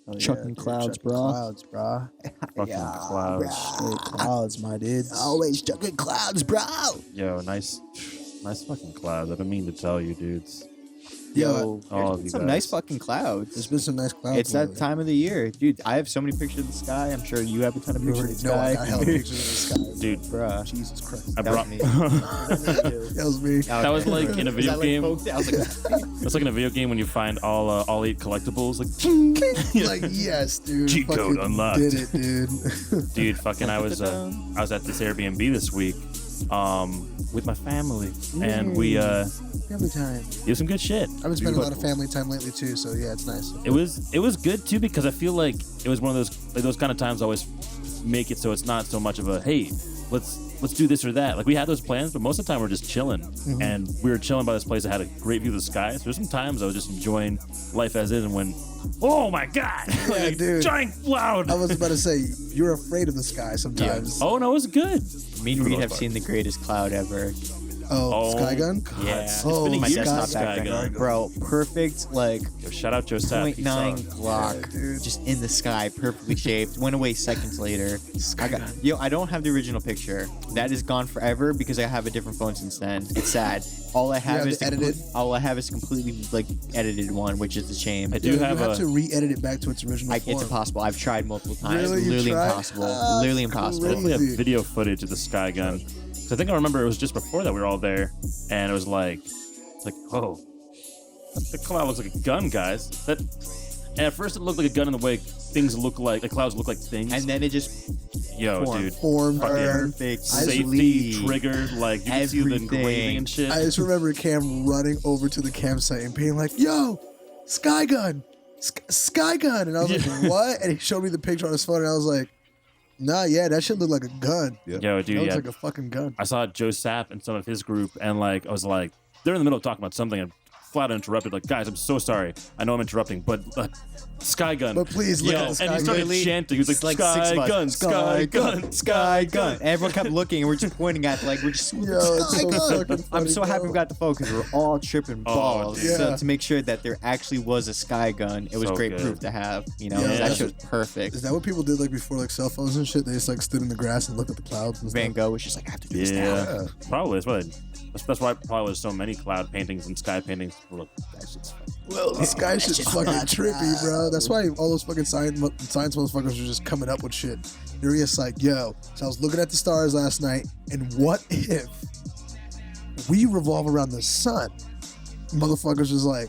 Oh, Chucking clouds, bro. Clouds, bro. Fucking clouds. Straight clouds, my dudes. Always chucking clouds, bro. Yo, nice fucking clouds. I've been meaning to tell you, dudes. Yo, All of you some guys. nice fucking clouds. There's been some nice clouds. It's that lately. time of the year, dude. I have so many pictures of the sky. I'm sure you have a ton of You pictures of already the know I sky. got hella pictures of the sky. Dude, Bruh. Jesus Christ. I That brought was me. That was me. That was like in a video game. I was like, It's like in a video game when you find all 8 collectibles. Like, Like, yes, dude. Cheat code Fucking unlocked. Did it, dude. dude, fucking, I was at this Airbnb this week, with my family, and we Family time. did some good shit. I've been spending a lot of family time lately too, so yeah, it's nice. It was good too, because I feel like it was one of those kind of times I always make it so it's not so much of a hey, let's do this or that. Like we had those plans, but most of the time we're just chilling, and we were chilling by this place that had a great view of the sky. So there's some times I was just enjoying life as is, and when oh my god, Yeah, dude. giant cloud. I was about to say, you're afraid of the sky sometimes. Oh no, it was good. me and Reed have seen the greatest cloud ever. Oh, Sky Gun? God. Yeah. It's Oh, been a My year Sky desktop since Sky background, Gun. bro. Perfect, like Yo, shout out Joseph. 0.9 block, Yeah, dude. just in the sky, perfectly shaped. Went away seconds later. I don't have the original picture. That is gone forever because I have a different phone since then. It's sad. All I have have is the edited? all I have is completely like edited one, which is a shame. I do You have have a. to re-edit it back to its original form. It's impossible. I've tried multiple times. Really? You Literally tried? impossible. Ah, Literally that's impossible. crazy. Definitely have video footage of the Sky Gun. 'Cause I think I remember it was just before that we were all there, and it was like, oh, the cloud looks like a gun, guys. And at first it looked like a gun in the way the clouds look like things. And then it just Yo, formed. dude, Formed. fucking perfect. safety triggered, like you can see the Everything. engraving and shit. I just remember Cam running over to the campsite and being like, yo, Sky Gun. Sky Gun. And I was like, what? And he showed me the picture on his phone, and I was like, nah, yeah, that shit look like a gun. Yo, That dude, looks yeah. like a fucking gun. I saw Joe Sapp and some of his group, and like I was like, they're in the middle of talking about something, and flat out interrupted. Like, guys, I'm so sorry. I know I'm interrupting, but Sky Gun. But please look at the Sky and he started Gun. chanting. He was It's like, like six Sky of us. Gun, Sky Gun, Sky Gun. Everyone kept looking, and we're just pointing at, like, we're just. Yo, it's so fucking funny, I'm so happy bro. we got the focus. We're all tripping balls. dude. So Yeah. to make sure that there actually was a Sky Gun, it was So great good. proof to have. You know, Yeah. that shit was perfect. Is that what people did like before like cell phones and shit? They just like stood in the grass and looked at the clouds and Van stuff. Gogh was just like, I have to do this now. Yeah, probably. That's why probably there's so many cloud paintings and sky paintings. Look, that shit's fucking. Well, the sky shit's fucking trippy, bro. That's why all those fucking science motherfuckers are just coming up with shit. They're just like, yo, so I was looking at the stars last night, and what if we revolve around the sun? Motherfuckers was like,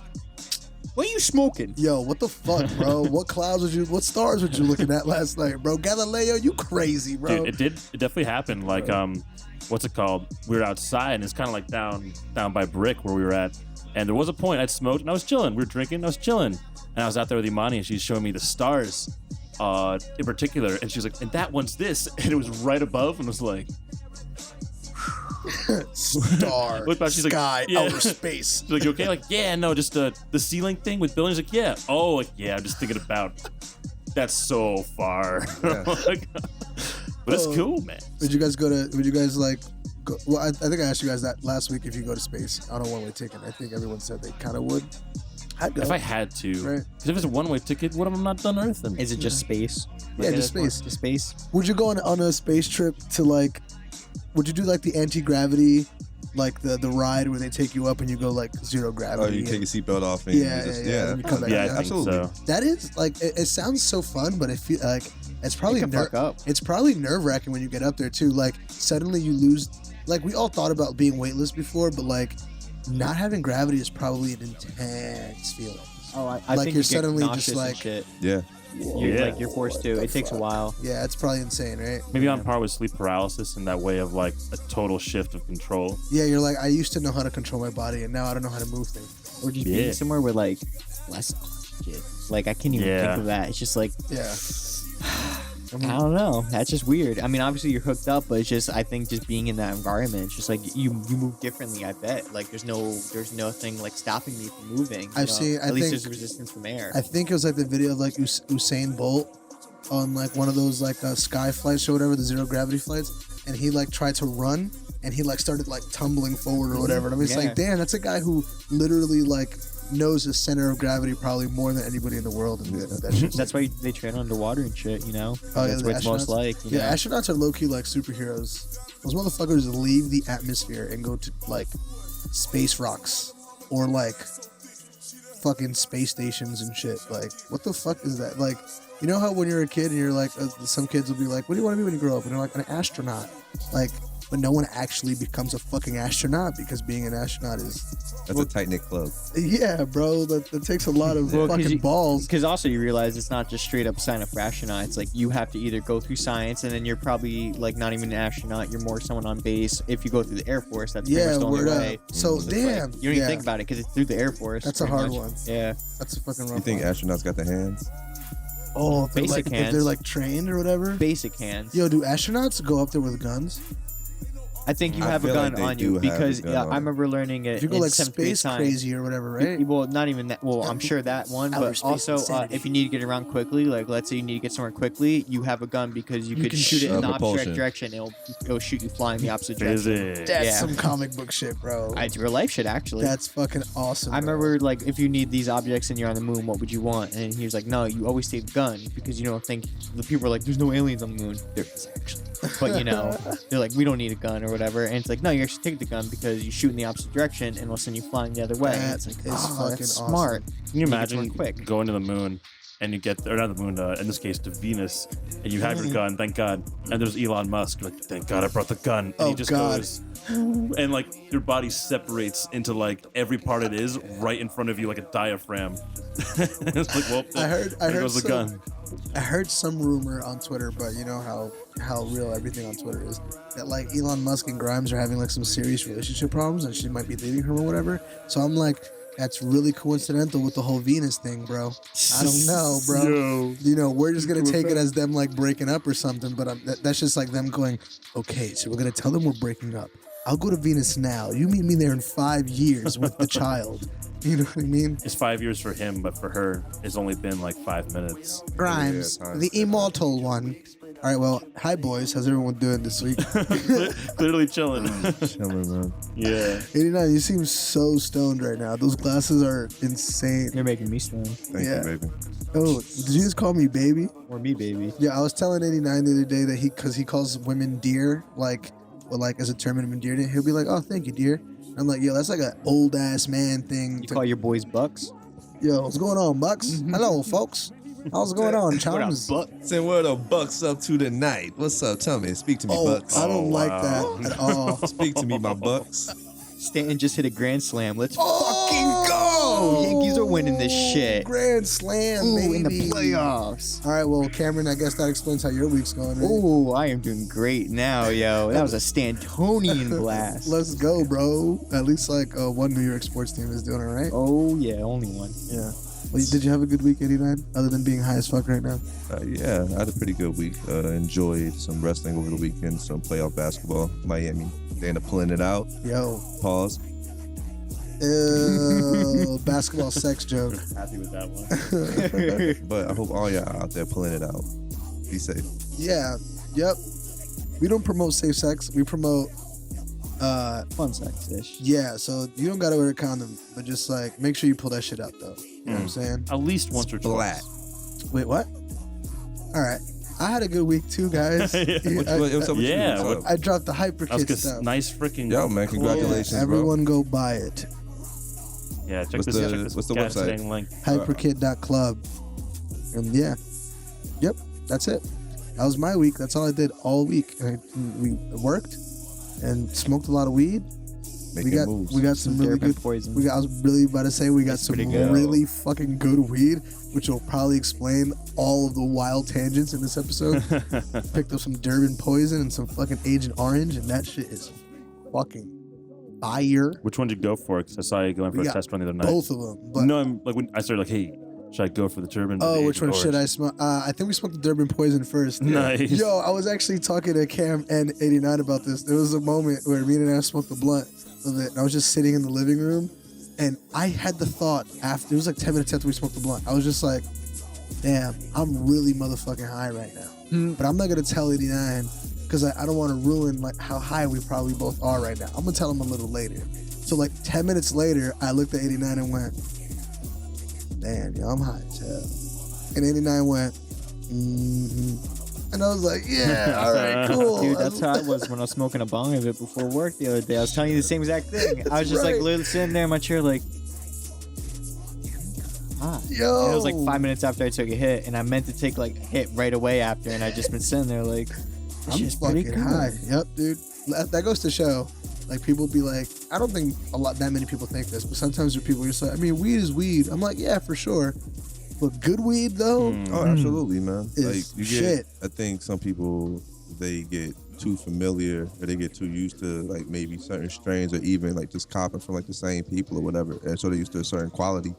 What are you smoking? yo, what the fuck, bro? What stars were you looking at last night, bro? Galileo, you crazy, bro. Dude, it definitely happened. Like, what's it called? We were outside, and it's kind of like down by Brick where we were at. And there was a point I'd smoked, and I was chilling. We were drinking, I was chilling, and I was out there with Imani, and she's showing me the stars, in particular. And she's like, "And that one's this," and it was right above, and I was like, Star, What about- she's like, sky, yeah. outer space. She's like, "You okay?" Like, "Yeah, no, just the ceiling thing with buildings." Like, "Yeah, oh, like, yeah, I'm just thinking about that's so far." Like, but it's cool, man. Would you guys like go, well, I think I asked you guys that last week if you go to space on a one-way ticket. I think everyone said they kind of would. I'd go. If I had to, Right. because if it's a one-way ticket, what am I not done Earth? Then Is it just space? Yeah, just space. Just space. Would you go on a space trip to like, would you do like the anti-gravity, like the ride where they take you up and you go like zero Oh, gravity? you take your seatbelt off and Yeah, you just, yeah, and you come back yeah, I down. think absolutely. so. That is like, it sounds so fun, but I feel like it's probably You can fuck up. it's probably nerve-wracking when you get up there too. Like suddenly you lose, like we all thought about being weightless before, but like not having gravity is probably an intense feeling. Oh, I Like think you're you get suddenly nauseous just and like- shit. Yeah. You're forced to. It takes a while. Yeah, it's probably insane, right? Maybe on par with sleep paralysis in that way of like a total shift of control. Yeah, you're like, I used to know how to control my body, and now I don't know how to move things. Or just Yeah. being somewhere where like less oxygen. Like I can't even Yeah. think of that. It's just like Yeah. I don't know. That's just weird. I mean, obviously you're hooked up, but it's just I think just being in that environment, it's just like you move differently. I bet. Like there's nothing like stopping me from moving. I've seen- I At least think- there's resistance from air. I think it was like the video of like Usain Bolt on like one of those like sky flights or whatever, the zero gravity flights, and he like tried to run and he like started like tumbling forward or whatever. And I'm just Yeah. like, damn, that's a guy who literally like knows the center of gravity probably more than anybody in the world. And that shit's That's why they train underwater and shit, you know? Oh, yeah, That's the what it's most astronauts? like, you know? Astronauts are low-key like superheroes. Those motherfuckers leave the atmosphere and go to like space rocks or like fucking space stations and shit. Like, what the fuck is that? Like, you know how when you're a kid and you're like, some kids will be like, what do you want to be when you grow up? And they're like, an astronaut. Like, but no one actually becomes a fucking astronaut because being an astronaut is... That's a tight-knit club. Yeah, bro. That takes a lot of fucking balls. Because also you realize it's not just straight up sign up for astronaut. It's like you have to either go through science and then you're probably like not even an astronaut. You're more someone on base. If you go through the Air Force, that's pretty much the only way. So, It's damn. like, you don't even think about it because it's through the Air Force. That's a pretty hard much. one. Yeah. That's a fucking rough You think one. astronauts got the hands? Oh, if they're, Basic like, hands. if they're like trained or whatever. Basic hands. Yo, do astronauts go up there with guns? I think you I have a feel gun like they on do you have a because gun on I them. remember learning it If you go in like 7th grade space science. crazy or whatever, right? Well, not even that. Well, I'm sure that one, Outer but space also insanity. if you need to get around quickly, like let's say you need to get somewhere quickly, you have a gun because you could can shoot it in the propulsion. opposite direction. It'll shoot you flying the opposite direction. Physics. That's Yeah. some comic book shit, bro. It's real life shit, actually. That's fucking awesome. I bro. remember, like, if you need these objects and you're on the moon, what would you want? And he was like, no, you always take the gun because you don't think the people are like, there's no aliens on the moon. There is actually, but you know, they're like, we don't need a gun or whatever. And it's like, no, you actually take the gun because you shoot in the opposite direction and it'll send you flying the other way. And it's like, That is oh, fucking that's awesome. smart. Can you Make it imagine work quick. going to the moon and you get, or not the moon, in this case to Venus, and you have your gun, thank God, and there's Elon Musk, like, thank God I brought the gun, and Oh, he just God. goes, and like your body separates into like every part it is right in front of you like a diaphragm. It's like, well, I there heard goes the some, gun. I heard some rumor on Twitter, but you know how real everything on Twitter is. That like Elon Musk and Grimes are having like some serious relationship problems, and she might be leaving him or whatever. So I'm like, that's really coincidental with the whole Venus thing, bro. I don't know, bro. Yo. You know, we're just gonna take it as them like breaking up or something. But that's just like them going, okay, so we're gonna tell them we're breaking up. I'll go to Venus now. You meet me there in 5 years with the child. You know what I mean? It's 5 years for him, but for her, it's only been like 5 minutes. Grimes, Yeah, the immortal one. All right, well, hi boys. How's everyone doing this week? Literally chilling. Chilling, man. Yeah. 89, you seem so stoned right now. Those glasses are insane. You're making me stoned. Thank Yeah. you, baby. Oh, did you just call me baby? Or me, baby. Yeah, I was telling 89 the other day that because he calls women dear, like as a term of endearment, he'll be like, oh, thank you, dear. I'm like, yo, that's like an old ass man thing. You call your boys bucks? Yo, what's going on, Bucks? Hello, folks. How's it going on, chums? Say what the Bucks up to tonight? What's up? Tell me. Speak to me, Oh, Bucks. I don't Oh, like wow. that at all. Speak to me, my Bucks. Stanton just hit a grand slam. Let's Oh! fucking go! Yankees are winning this shit. Grand slam, Ooh, baby. in the playoffs. All right, well, Cameron, I guess that explains how your week's going. Right? Oh, I am doing great now, yo. That was a Stantonian blast. Let's go, bro. At least like one New York sports team is doing all right. Oh, yeah, only one. Yeah. Well, did you have a good week, 89? Other than being high as fuck right now? Yeah, I had a pretty good week. Enjoyed some wrestling over the weekend, some playoff basketball. Miami. They end up pulling it out. Yo. Pause. Ew, basketball sex joke. Happy with that one. But I hope all y'all out there pulling it out. Be safe. Yeah. Yep. We don't promote safe sex. We promote Fun sex ish. yeah, so you don't gotta wear a condom, but just like make sure you pull that shit out though. You know what I'm saying? At least once or Splat. twice. Wait, what? All right. I had a good week too, guys. Yeah. What's up with Yeah, you? what- What's up? I dropped the hyper I was kid gonna stuff. nice freaking. Yo, man, congratulations, bro. Everyone go buy it. Yeah, check What's this. the- check this what's the Gas website? dang link. Hyperkid.club. And yeah. Yep, that's it. That was my week. That's all I did all week. We worked and smoked a lot of weed. Making moves. We got some really Therapy good poison. I was really about to say we got some pretty good. really fucking good weed, which will probably explain all of the wild tangents in this episode. Picked up some Durban poison and some fucking Agent Orange, and that shit is fucking fire. Which one did you go for? Because I saw you going for We a got test run the other night. Both of them. But No, I'm like when I started like, hey, should I go for the turban? or oh, the which one Agent should I Orange? smoke? I think we smoked the Durban poison first. Nice. Yo, I was actually talking to Cam and 89 about this. There was a moment where me and I smoked the blunt of it, and I was just sitting in the living room, and I had the thought after, it was like 10 minutes after we smoked the blunt, I was just like, damn, I'm really motherfucking high right now. But I'm not going to tell 89 because I don't want to ruin like how high we probably both are right now. I'm going to tell him a little later. So like 10 minutes later, I looked at 89 and went, damn, yo, I'm high as hell. And 89 went, and I was like, yeah, all right, cool. Dude, that's how I was when I was smoking a bong of it before work the other day. I was telling you the same exact thing. I was just like literally sitting there in my chair like, Yo. And it was like 5 minutes after I took a hit, and I meant to take like a hit right away after, and I just been sitting there like, I'm shit's pretty fucking good. high. Yep, dude. That goes to show. Like, people be like, I don't think that many people think this, but sometimes there are people who just like, I mean, weed is weed. I'm like, yeah, for sure. But good weed, though, Oh, absolutely, man. Is Like you shit. get, I think some people they get too familiar or they get too used to like maybe certain strains or even like just copying from like the same people or whatever, and so they're used to a certain quality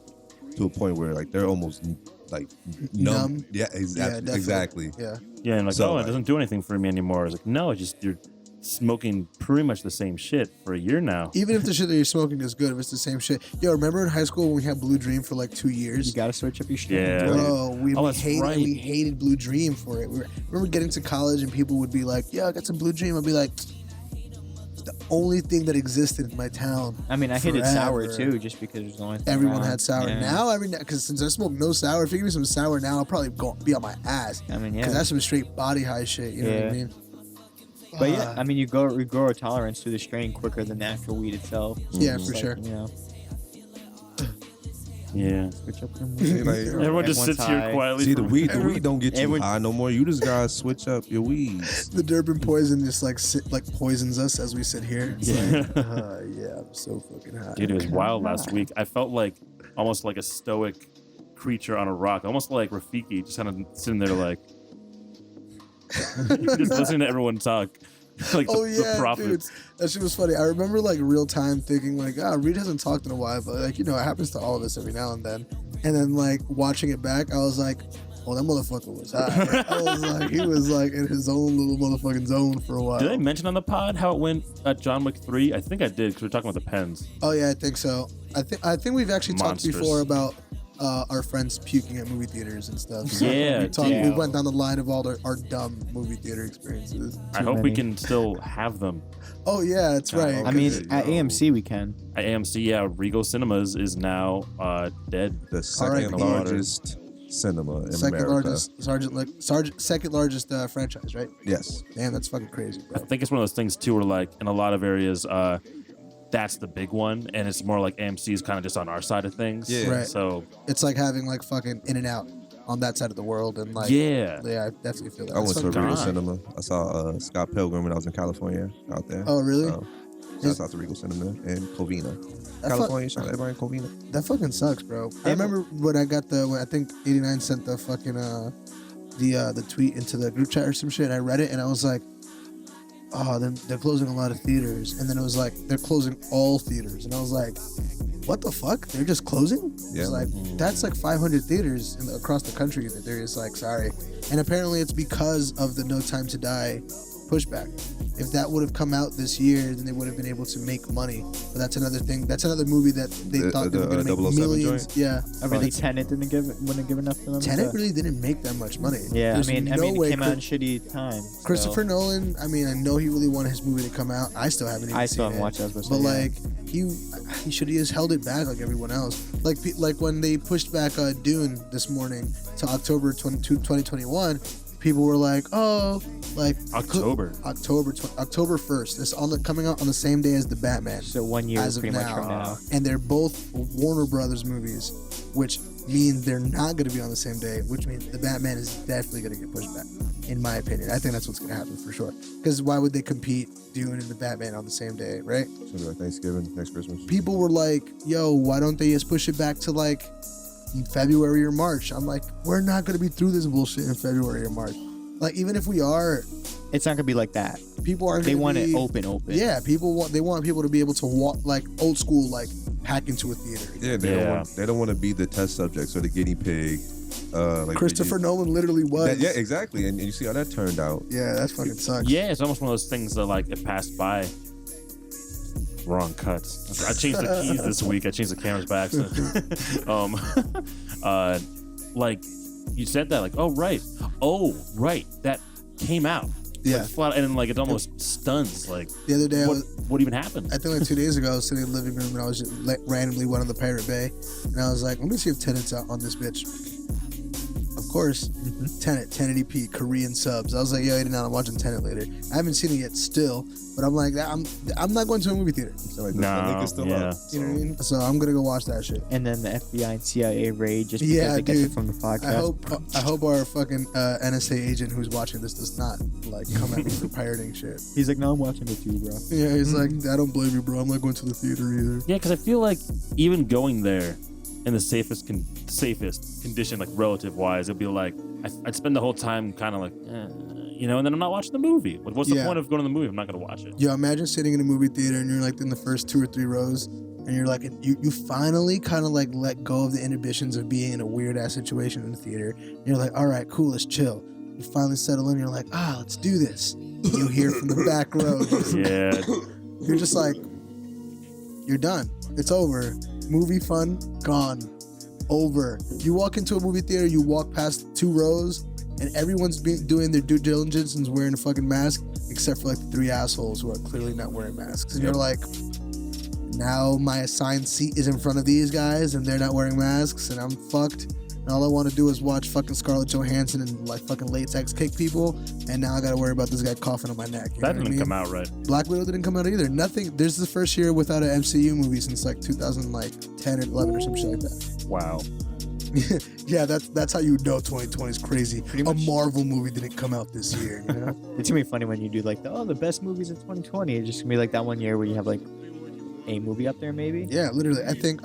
to a point where like they're almost like numb. Yeah, definitely. exactly. Yeah. Yeah, and like, So, it like- doesn't do anything for me anymore. I was like, no, it's just you're smoking pretty much the same shit for a year now. Even if the shit that you're smoking is good, if it's the same shit. Yo, remember in high school when we had Blue Dream for like 2 years? You gotta switch up your strain. Yeah. Bro, we that's right. hated Blue Dream for it. Remember getting to college and people would be like, yeah, I got some Blue Dream. I'd be like, it's the only thing that existed in my town. I mean, I hated sour Forever. too, just because it was the only thing Everyone around. had sour. Yeah. Now, because since I smoke no sour, if you give me some sour now, I'll probably be on my ass. I mean, yeah. Because that's some straight body high shit. You know what I Yeah. mean? But yeah, I mean, you grow a tolerance to the strain quicker than the actual weed itself. So Yeah, it's for like, sure. You know, Yeah. switch up them. Like, Everyone just sits here high. quietly. see, for- the weed don't get you Everyone- high no more. You just gotta switch up your weeds. The Durban poison just like poisons us as we sit here. It's Yeah. like, yeah, I'm so fucking high. Dude, it was wild last week. I felt like almost like a stoic creature on a rock, almost like Rafiki, just kind of sitting there like, just listening to everyone talk. Like Oh the yeah, dude, prophets. that shit was funny. I remember like real time thinking like, Reed hasn't talked in a while, but like, you know, it happens to all of us every now and then. And then like watching it back, I was like, oh, that motherfucker was high. I was like, he was like in his own little motherfucking zone for a while. Did I mention on the pod how it went at John Wick 3? I think I did because we were talking about the pens. Oh yeah, I think so. I think we've actually Monsters. talked before about our friends puking at movie theaters and stuff. So Yeah, we went down the line of all our dumb movie theater experiences. I hope we many. can still have them. Oh yeah, that's right. I mean, Okay, at yo. AMC we can. At AMC, yeah, Regal Cinemas is now dead. The second R.I.P. largest cinema in second America. largest second largest franchise, right? Yes. Damn, that's fucking crazy, I bro. think it's one of those things too where like in a lot of areas, that's the big one, and it's more like AMC is kind of just on our side of things. Yeah. Right. So It's like having like fucking In-N-Out on that side of the world, and like yeah. I definitely feel that. I went That's to a fucking Regal God. Cinema. I saw Scott Pilgrim when I was in California out there. Oh really? Shout out to Regal Cinema in Covina. That fu- California, shout out to everybody in Covina. That fucking sucks, bro. I remember when I got when I think 89 sent the fucking the tweet into the group chat or some shit. And I read it and I was like, oh, they're closing a lot of theaters. And then it was like they're closing all theaters, and I was like, what the fuck? They're just closing? Yeah. It's like that's like 500 theaters across the country that they're just like sorry. And apparently it's because of the No Time to Die pushback. If that would have come out this year, then they would have been able to make money. But that's another thing. That's another movie that they thought they were going to make 007 millions. joint? Yeah. I really, Tenet wouldn't give enough to them. Tenet so- really didn't make that much money. Yeah, There's I mean, no way it came out in shitty time. so- Christopher Nolan. I mean, I know he really wanted his movie to come out. I still haven't even I seen still haven't it. watched that. I was But supposed to say, like he should have just held it back like everyone else. Like when they pushed back Dune this morning to October 2021, people were like, oh, like October 1st. This coming out on the same day as the Batman. So 1 year as of pretty much now. from now. And they're both Warner Brothers movies, which means they're not going to be on the same day, which means the Batman is definitely going to get pushed back, in my opinion. I think that's what's going to happen for sure. Because why would they compete Dune and the Batman on the same day, right? It's gonna be like Thanksgiving, next Christmas. People were like, yo, why don't they just push it back to like February or March? I'm like, we're not going to be through this bullshit in February or March. Like, even if we are, It's not gonna be like that. people aren't They gonna want be, it open. Yeah, they want people to be able to walk like old school, like hack into a theater. Yeah, they don't want to be the test subjects or the guinea pig. Like Christopher Nolan literally was. yeah, exactly. And you see how that turned out. Yeah, that fucking sucks. Yeah, it's almost one of those things that like it passed by. Wrong cuts. I changed the keys this week. I changed the cameras by accident. Like you said that, like, oh right, that came out. Yeah. Like, flat, and then like it almost stuns. Like The other day, what even happened? I think like 2 days ago, I was sitting in the living room and I was just randomly went on the Pirate Bay, and I was like, let me see if Tenet's out on this bitch. Of course, Tenet, 1080p, Korean subs. I was like, yo, I'm watching Tenet later. I haven't seen it yet still, but I'm like, I'm not going to a movie theater. So like No, the link is still yeah. up. You know what I mean? So I'm gonna go watch that shit. And then the FBI and CIA raid just because Yeah, they get dude. it from the podcast. I hope our fucking NSA agent who's watching this does not like come at me for pirating shit. He's like, no, I'm watching it too, bro. Yeah, he's like, I don't blame you, bro. I'm not going to the theater either. Yeah, because I feel like even going there in the safest condition, like relative wise, it'd be like I'd spend the whole time kind of like, you know, and then I'm not watching the movie. What's the point of going to the movie? I'm not gonna watch it. Yo, imagine sitting in a movie theater and you're like in the first 2 or 3 rows, and you're like, you finally kind of like let go of the inhibitions of being in a weird ass situation in the theater. And you're like, all right, cool, let's chill. You finally settle in. You're like, let's do this. You hear from the back row. Yeah. You're just like, you're done. It's over. Movie fun gone. Over. You walk into a movie theater, you walk past 2 rows, and everyone's doing their due diligence and is wearing a fucking mask, except for like the 3 assholes who are clearly not wearing masks. And you're like, now my assigned seat is in front of these guys, and they're not wearing masks, and I'm fucked. And all I want to do is watch fucking Scarlett Johansson and like fucking latex kick people, and now I gotta worry about this guy coughing on my neck. You know That what I didn't mean? come out right. Black Widow didn't come out either. Nothing. This is the first year without an MCU movie since like 2010 or 11 or some shit like that. Wow. Yeah, that's how you know 2020 is crazy. Pretty A much. Marvel movie didn't come out this year. You know? It's gonna be funny when you do like the best movies of 2020. It's just gonna be like that one year where you have like a movie up there maybe. Yeah, literally. I think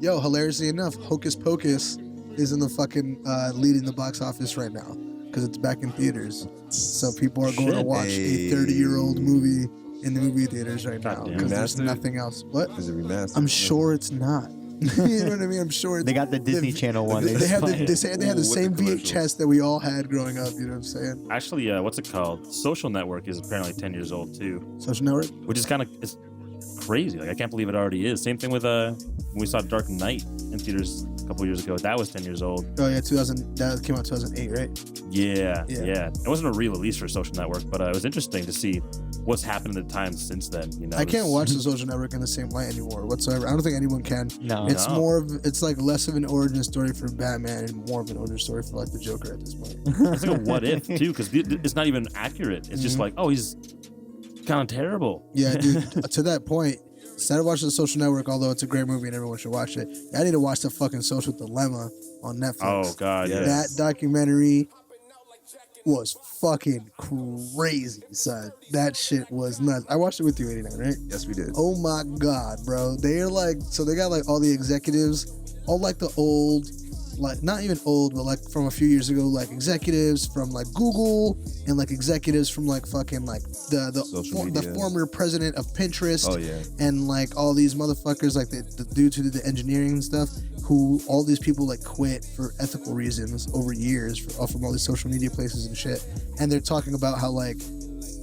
hilariously enough, Hocus Pocus is in the fucking leading the box office right now because it's back in theaters. So people are going to Shit. watch a 30-year-old movie in the movie theaters right now Goddamn. because there's Remastered? nothing else. What? Is it remastered? I'm sure it's not. You know what I mean? I'm sure it's, They got the Disney Channel one. They have just they say they have the With the same commercials. VHS that we all had growing up. You know what I'm saying? Actually, what's it called? Social Network is apparently 10 years old too, Social Network. which is kind of it's crazy. Like I can't believe it already is. Same thing with when we saw Dark Knight in theaters a couple years ago. That was 10 years old. Oh yeah, 2000. That came out 2008, right? Yeah. Yeah. It wasn't a re-release for Social Network, but it was interesting to see what's happened in the time since then. You know, I can't watch the Social Network in the same light anymore whatsoever. I don't think anyone can. No. It's No. more of it's like less of an origin story for Batman and more of an origin story for like the Joker at this point. It's like a what if too, because it's not even accurate. It's just like, oh, he's kind of terrible. Yeah, dude. To that point, instead of watching the Social Network, although it's a great movie and everyone should watch it, I need to watch the fucking Social Dilemma on Netflix. Oh God, Yeah. yeah. That documentary was fucking crazy, son. That shit was nuts. I watched it with you, 89, right? Yes, we did. Oh my God, bro. They're like, so they got like all the executives, all like the old, like not even old, but like from a few years ago, like executives from like Google and like executives from like fucking like the Social the media. former president of Pinterest. Oh yeah. And like all these motherfuckers, like the dudes who did the engineering and stuff, who all these people like quit for ethical reasons over years from all these social media places and shit. And they're talking about how like,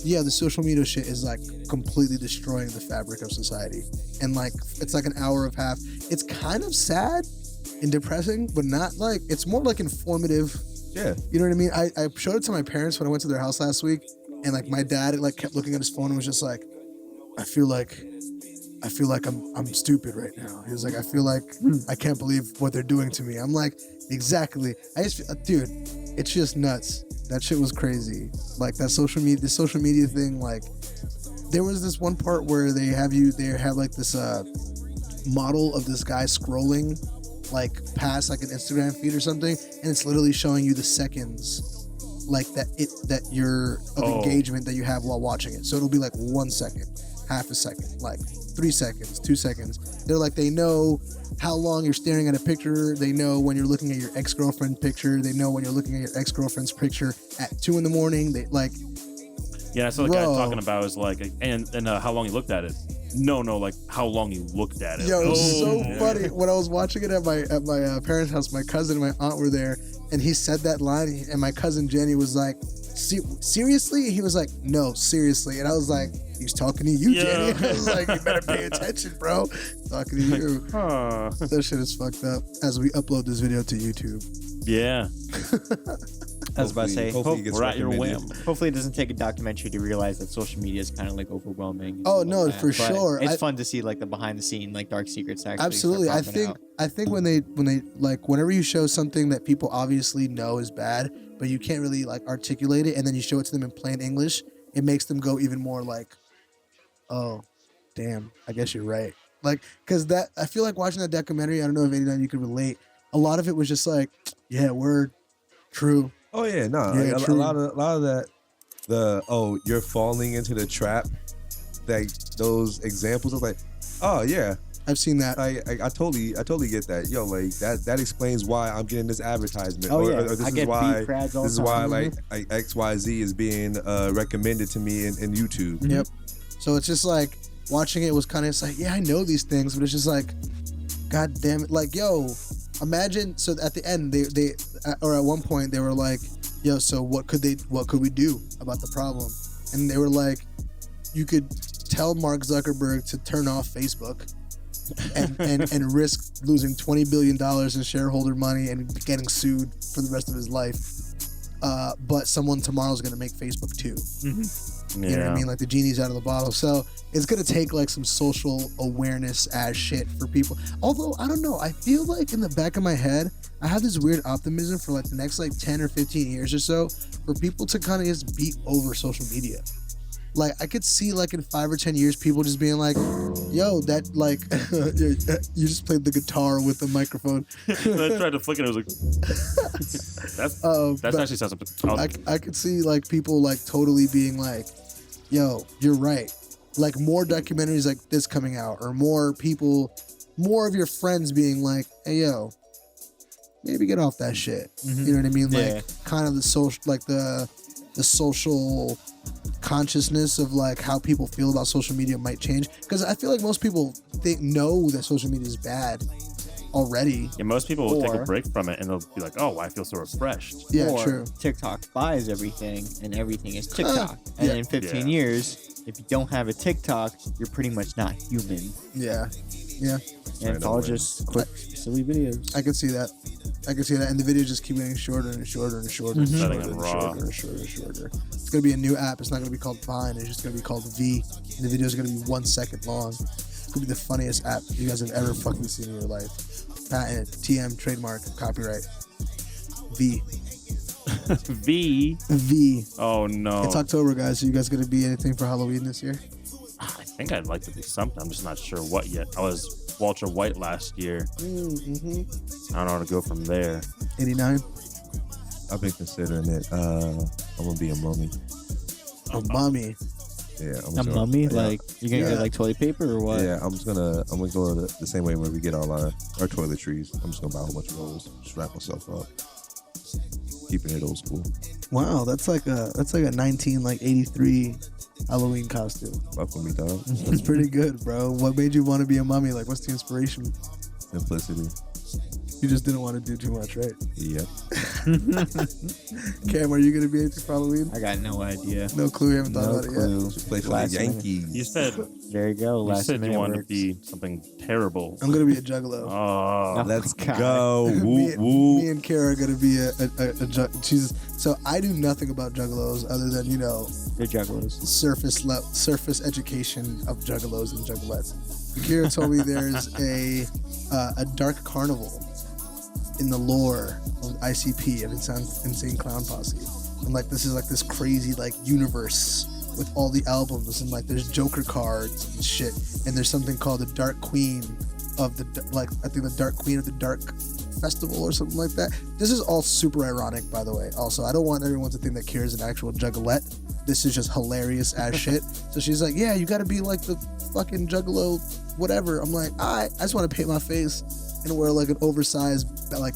yeah, the social media shit is like completely destroying the fabric of society. And like, it's like an hour of half. It's kind of sad and depressing, but not like, it's more like informative. Yeah. You know what I mean? I showed it to my parents when I went to their house last week, and like my dad like kept looking at his phone and was just like, I feel like I'm stupid right now. He was like, I feel like I can't believe what they're doing to me. I'm like, exactly. I just feel, dude, it's just nuts. That shit was crazy. Like that social media thing. Like there was this one part where they have like this model of this guy scrolling like past like an Instagram feed or something, and it's literally showing you the seconds like that you're of engagement that you have while watching it. So it'll be like 1 second, half a second, like 3 seconds, 2 seconds. They're like, they know how long you're staring at a picture. They know when you're looking at your ex-girlfriend picture. They know when you're looking at your ex-girlfriend's picture at 2 a.m. They like, Yeah, I saw the guy Bro. talking about is like, and how long he looked at it. No, like how long you looked at it. yo, it was so yeah. funny. When I was watching it at my parents' house, my cousin and my aunt were there, and he said that line, and my cousin Jenny was like, seriously? And he was like, no, seriously. And I was like, he's talking to you, Yeah. Jenny. I was like, you better pay attention, bro. Talking to you. Huh. That shit is fucked up. As we upload this video to YouTube. Yeah. I was about to say, hopefully it gets we're at your recommended. whim. hopefully it doesn't take a documentary to realize that social media is kind of like overwhelming. and Oh, stuff no, like that. for But sure. It's fun to see like the behind the scene, like dark secrets. Actually, Absolutely. start popping out. I think when they like whenever you show something that people obviously know is bad, but you can't really like articulate it, and then you show it to them in plain English, it makes them go even more like, oh, damn, I guess you're right. Like, cause that I feel like watching that documentary. I don't know if 89 you could relate. A lot of it was just like, yeah, word, true. Oh yeah, no, Yeah, like, a true. lot of that. You're falling into the trap. Like those examples of like, oh yeah, I've seen that. I totally get that. Yo, like that explains why I'm getting this advertisement. Oh, or, yeah. or this I is get why beef crads all this is the why time. like XYZ is being recommended to me in YouTube. Yep. So it's just like watching it was kind of like, yeah, I know these things, but it's just like, god damn it, like, yo, imagine. So at the end, they or at one point they were like, yo, so what could we do about the problem? And they were like, you could tell Mark Zuckerberg to turn off Facebook and risk losing $20 billion in shareholder money and getting sued for the rest of his life. But someone tomorrow is going to make Facebook too. You know what I mean? Like the genie's out of the bottle. So it's going to take like some social awareness as shit for people. Although, I don't know. I feel like in the back of my head, I have this weird optimism for like the next like 10 or 15 years or so for people to kind of just beat over social media. Like I could see like in 5 or 10 years, people just being like, yo, that like, you just played the guitar with the microphone. I tried to flick it. It was like, that's But actually sounds. I could see like people like totally being like, yo, you're right. Like more documentaries like this coming out, or more people, more of your friends being like, hey, yo, maybe get off that shit. You know what I mean? Like Yeah. kind of the social, like the social consciousness of like how people feel about social media might change. Because I feel like most people know that social media is bad already. Yeah, most people will take Or- a break from it and they'll be like, "Oh, I feel so refreshed." Yeah, or true. TikTok buys everything, and everything is TikTok. And yeah. in 15 Yeah. years, if you don't have a TikTok, you're pretty much not human. Yeah, yeah. And it's all just quick, silly videos. I can see that. And the videos just keep getting shorter and shorter and shorter and Setting shorter them and raw. shorter and shorter and shorter. It's gonna be a new app. It's not gonna be called Vine. It's just gonna be called V. And the video is gonna be 1 second long. It's gonna be the funniest app you guys have ever fucking seen in your life. Patent, TM, trademark, copyright. V. V. Oh no! It's October, guys. So you guys gonna be anything for Halloween this year? I think I'd like to do something. I'm just not sure what yet. I was Walter White last year. Mm-hmm. I don't know how to go from there. 89. I've been considering it. I'm gonna be a mummy. Oh, mommy. Yeah, I'm A just gonna- mummy? yeah. Like, you're gonna Yeah. get like toilet paper or what? Yeah, I'm gonna go the same way where we get all our toiletries. I'm just gonna buy a whole bunch of rolls, just wrap myself up, keeping it old school. Wow, that's like a 1983 Halloween costume. Fuck with me, dog. That's pretty good, bro. What made you want to be a mummy? Like, what's the inspiration? Simplicity. You just didn't want to do too much, right? Yep. Cam, are you gonna be anything for Halloween? I got no idea. No clue. We haven't thought No about it clue. Just play for Last the minute. Yankees. You said There you go. you Last said you minute wanted works. to be something terrible. yet. I'm gonna be a juggalo. Oh, Let's God. go. me, Woo woo. me and Kara are gonna be a she's so I do nothing about juggalos other than They're juggalos. surface education of juggalos and juggalettes. Kira told me there's a dark carnival in the lore of ICP of Insane Clown Posse, and like this is like this crazy like universe with all the albums, and like there's Joker cards and shit, and there's something called the Dark Queen of the I think the Dark Queen of the Dark Festival or something like that. This is all super ironic, by the way. Also, I don't want everyone to think that Kira's an actual juggalette. This is just hilarious as shit. So she's like, yeah, you gotta be like the fucking juggalo, whatever. I'm like, I just want to paint my face and wear like an oversized like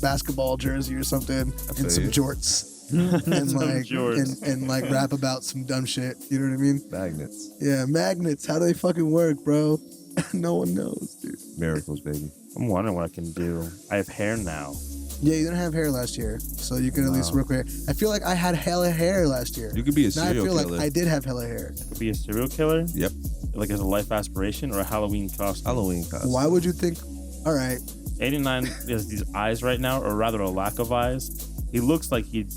basketball jersey or something feel and some you. jorts and like jorts. and like rap about some dumb shit. You know what I mean? Magnets. Yeah, magnets. How do they fucking work, bro? No one knows, dude. Miracles, baby. I'm wondering what I can do. I have hair now. Yeah, you didn't have hair last year, so you can at least No. work with hair. I feel like I had hella hair last year. You could be a Now I serial feel killer. like I did have hella hair. Could be a serial killer, Yep. like as a life aspiration, or a Halloween costume. Halloween costume. Why would you think? All right, 89 has these eyes right now, or rather a lack of eyes. he looks like he'd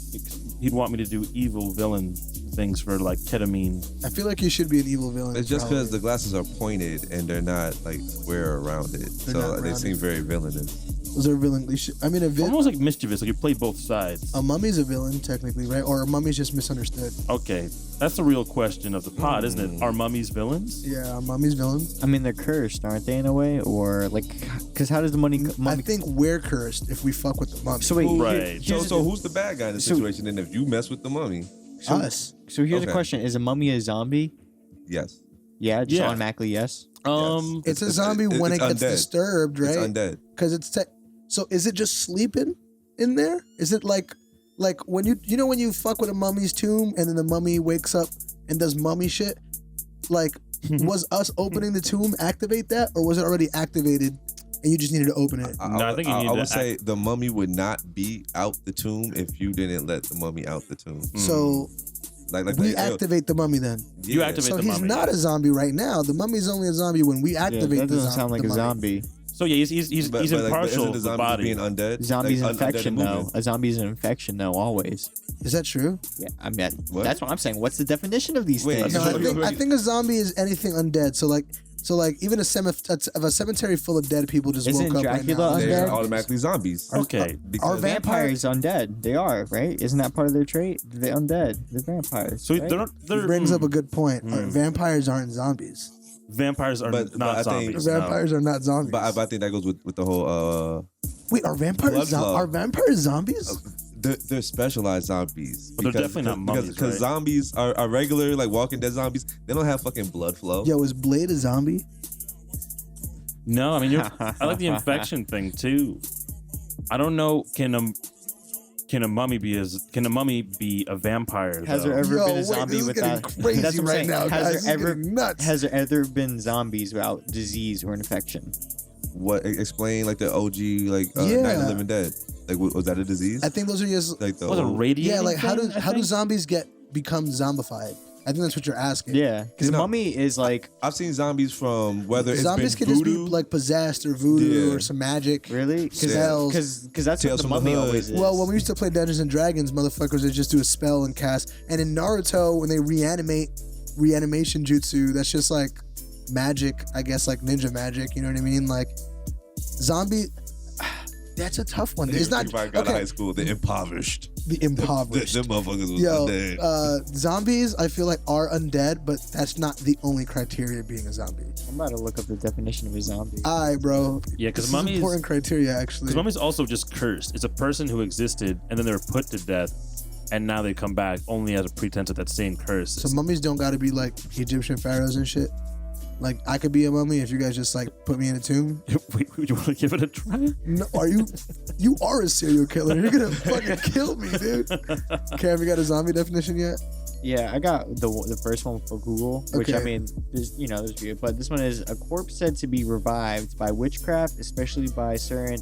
want me to do evil villain things for like ketamine. I feel like you should be an evil villain. It's just for because the Halloween. glasses are pointed and they're not like square around it, They're so not they rounded. seem very villainous. Those are villain. I mean, Almost like mischievous, like you play both sides. a mummy's a villain technically, right? Or a mummy's just misunderstood. Okay, that's the real question of the pod, isn't it? Are mummies villains? Yeah, a mummy's villain. I mean, they're cursed, aren't they, in a way? Or like, because how does the mummy? I think we're cursed if we fuck with the mummy. So wait, Right. So who's the bad guy in the So- situation? And if you mess with the mummy, Us. So here's Okay. a question: is a mummy a zombie? yes, Yeah, just Yeah. automatically yes. It's a zombie when it gets undead. disturbed, right? It's undead. Because so is it just sleeping in there? Is it like when when you fuck with a mummy's tomb and then the mummy wakes up and does mummy shit? Like, was us opening the tomb activate that, or was it already activated and you just needed to open it? No, I think you need I to would say the mummy would not be out the tomb if you didn't let the mummy out the tomb. So Like we activate the mummy then. You activate So the he's mummy. not a zombie right now. The mummy's only a zombie when we Yeah, activate that the doesn't zombie. sound like the a mummy. zombie. So yeah, he's But like, impartial isn't the to the zombies body. being undead? Zombie's Like, an undead infection, movement. though. A zombie's an infection, though. Always. Is that true? Yeah, I mean What? that's what I'm saying. What's the definition of these Wait, things? No, Wait, I think a zombie is anything undead. So like even a cemetery full of dead people just Isn't woke up Dracula right now. undead? They're automatically zombies. Okay. Are Because- Vampires undead? They are, right? Isn't that part of their trait? They're undead. They're vampires. So right? they're He brings up a good point. Vampires aren't zombies. vampires are But not I think- zombies. no. Vampires are not zombies. But I think that goes with the whole Wait, are vampires Blood flow. are vampires zombies? they're specialized zombies. But they're definitely not mummies, Because right? zombies are regular, like Walking Dead zombies. They don't have fucking blood flow. Yo, is Blade a zombie? No, I mean I like the infection thing too. I don't know. Can a mummy be a vampire? Has though? there ever Yo, been a wait, zombie this is without? getting crazy That's what I'm right saying. now, Has guys. This is there ever getting nuts. has there ever been zombies without disease or infection? What explain like the OG like Yeah. Night of the Living Dead? Like was that a disease? I think those are just Like the Was it old- radiating? yeah. Like how do thing, I how do think? zombies become zombified? I think that's what you're asking. Yeah, because You know- a mummy is like I've seen zombies from whether it's Zombies been could just voodoo. be like possessed or voodoo Yeah. or some magic. really Spells. because that's Tales what the from the mummy Hood. always is. Well, when we used to play Dungeons and Dragons, motherfuckers would just do a spell and cast. And in Naruto, when they reanimation jutsu, that's just like magic, I guess, like ninja magic. You know what I mean? Like zombie. That's a tough one. It's not If I got to high okay. school, they're impoverished. The impoverished. Them motherfuckers was Yo, undead. zombies, I feel like are undead, but that's not the only criteria of being a zombie. I'm about to look up the definition of a zombie. All right, bro. Yeah, 'cause This is mummies- important criteria actually. Because mummy's also just cursed. It's a person who existed and then they were put to death, and now they come back only as a pretense of that same curse. So mummies don't got to be like Egyptian pharaohs and shit. Like I could be a mummy if you guys just like put me in a tomb. Wait, would you want to give it a try? No, are you? You are a serial killer. You're gonna fucking kill me, dude. Cam, you got a zombie definition yet? Yeah, I got the first one for Google, which I Okay. mean, there's there's few, but this one is a corpse said to be revived by witchcraft, especially by certain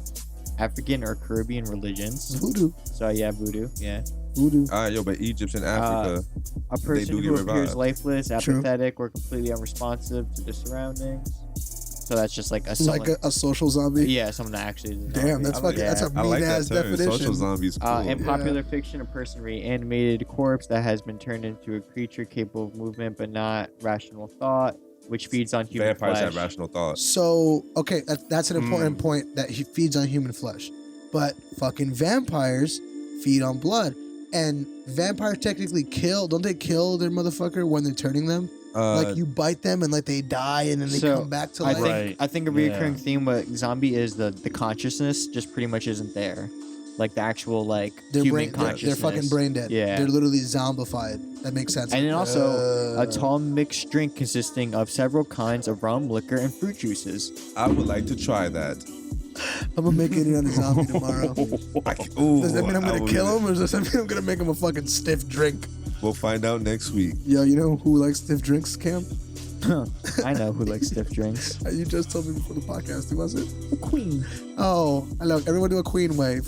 African or Caribbean religions. Voodoo. So yeah, voodoo. Yeah, Voodoo. All right, yo, but Egypt and Africa, a They person do who get appears revived. lifeless, True. apathetic, or completely unresponsive to their surroundings. So that's just like a someone, Like a social zombie. yeah, someone that actually. is a Damn, zombie. that's I like fucking. That's a I like mean that ass term. definition. Social zombies. Cool. In Yeah. popular fiction, a person reanimated corpse that has been turned into a creature capable of movement but not rational thought, which feeds on human Vampires flesh. have rational thoughts. So okay, that's an important Hmm. point that he feeds on human flesh, but fucking vampires feed on blood, and vampires technically kill. Don't they kill their motherfucker when they're turning them? Like you bite them and like they die and then they So, come back to I life. think Right. I think a Yeah. recurring theme with zombie is the consciousness just pretty much isn't there, like the actual like They're human brain. They're consciousness. fucking brain dead. Yeah. They're literally zombified. That makes sense. And then also a Uh, tall mixed drink consisting of several kinds of rum, liquor, and fruit juices. I would like to try that. I'm gonna make it on a zombie tomorrow. Ooh, Does that mean I'm I gonna would- kill him, or does that mean I'm gonna make him a fucking stiff drink? We'll find out next week. Yo, you know who likes stiff drinks, Cam? I know who likes stiff drinks. You just told me before the podcast. Who was it? Queen. Oh, hello. Everyone do a queen wave.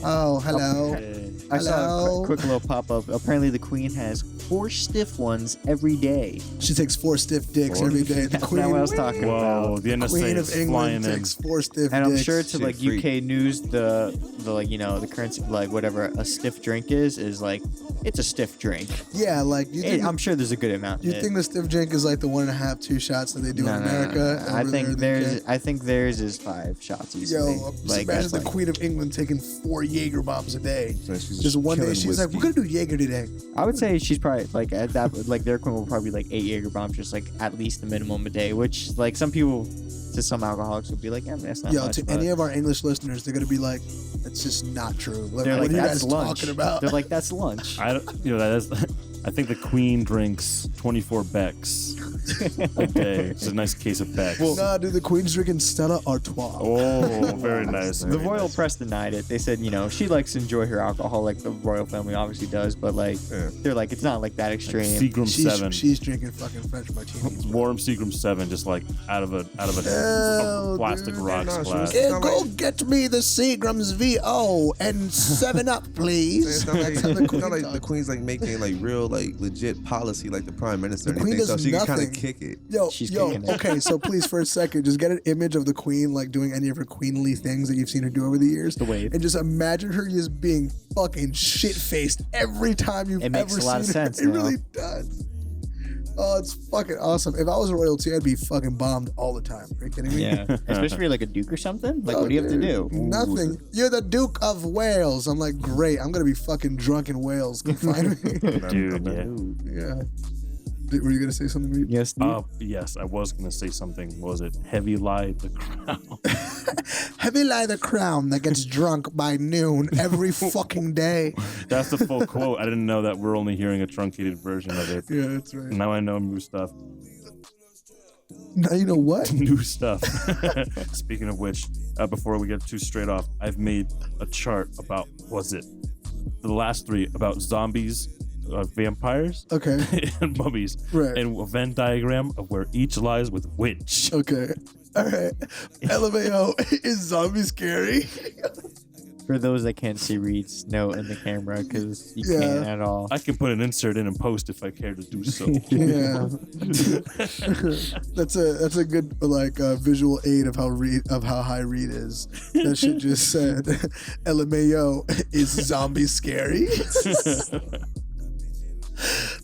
Oh, hello. Okay. I saw Hello? a quick little pop up. Apparently, the queen has 4 stiff ones every day. She takes 4 stiff dicks every day. The That's queen, not what I was talking Whoa, about. the NSA queen of is flying England in. takes 4 stiff And dicks. I'm sure to Shit like freak. UK news, the like, you know, the currency, like whatever a stiff drink is like, it's a stiff drink. Yeah, like you think, I'm sure there's a good amount. you in it. think the stiff drink is like the 1.5, 2 shots that they do in America? I over think there in the UK? I think theirs is 5 shots easily. Yo, just like imagine that's the like, Queen of England taking 4 Jaeger bombs a day. So she's Just one day, killing she's like, whiskey. "We're gonna do Jaeger today." I would say she's probably like at that, like their queen will probably be like 8 Jaeger bombs, just like at least the minimum a day. Which like some people, to some alcoholics, would be like, yeah, that's not Yo, much. to but any of our English listeners, they're gonna be like, "That's just not true." Like, they're what like, are you that's guys lunch. talking about? They're like, that's lunch. I don't, you know, that is. I think the Queen drinks 24 Becks a day. It's a nice case of Becks. Nah, dude, the Queen's drinking Stella Artois. Oh, very nice. The very royal nice. press denied it. They said, you know, she likes to enjoy her alcohol, like the royal family obviously does, but like Yeah. they're like, it's not like that extreme. Seagram 7. She's drinking fucking French martinis. Warm Seagram 7, just like out of a Hell, plastic dude. rocks No, she glass. was- Yeah, not go like- get me the Seagram's VO and 7-Up, please. It's not like, That's how the it's Queen not like the talks. Queen's like making like real like legit policy like the prime minister. The or Queen anything, so does she can kind nothing. of kick it. Yo, She's yo, kicking it. okay, so please for a second, just get an image of the Queen like doing any of her queenly things that you've seen her do over the years. The wave. And just imagine her just being fucking shit-faced every time you've It makes ever a lot of seen her. sense, It you really know? does. Oh, it's fucking awesome. If I was royalty, I'd be fucking bombed all the time. Are you kidding me? Yeah, especially if you're like a duke or something. Like, Oh, what do you have to dude, do? Nothing. You're the Duke of Wales. I'm like, great. I'm gonna be fucking drunk in Wales. Come find me. Dude, yeah. Yeah. Were you gonna say something? Reed? Yes, dude. Yes, I was gonna say something. What was it? Heavy lie the crown. Heavy lie the crown that gets drunk by noon every fucking day. That's the full quote. I didn't know that we're only hearing a truncated version of it. Yeah, that's right. Now I know new stuff. Now you know what? New stuff. Speaking of which, before we get too straight off, I've made a chart about, was it the last 3 about zombies, vampires, Okay. and mummies, Right. and a Venn diagram of where each lies with which. Okay. All right. LMAO, is zombie scary? For those that can't see Reed's note in the camera, because you Yeah. can't at all. I can put an insert in and post if I care to do so. Yeah. that's a good like visual aid of how high Reed is. That shit just said LMAO, is zombie scary?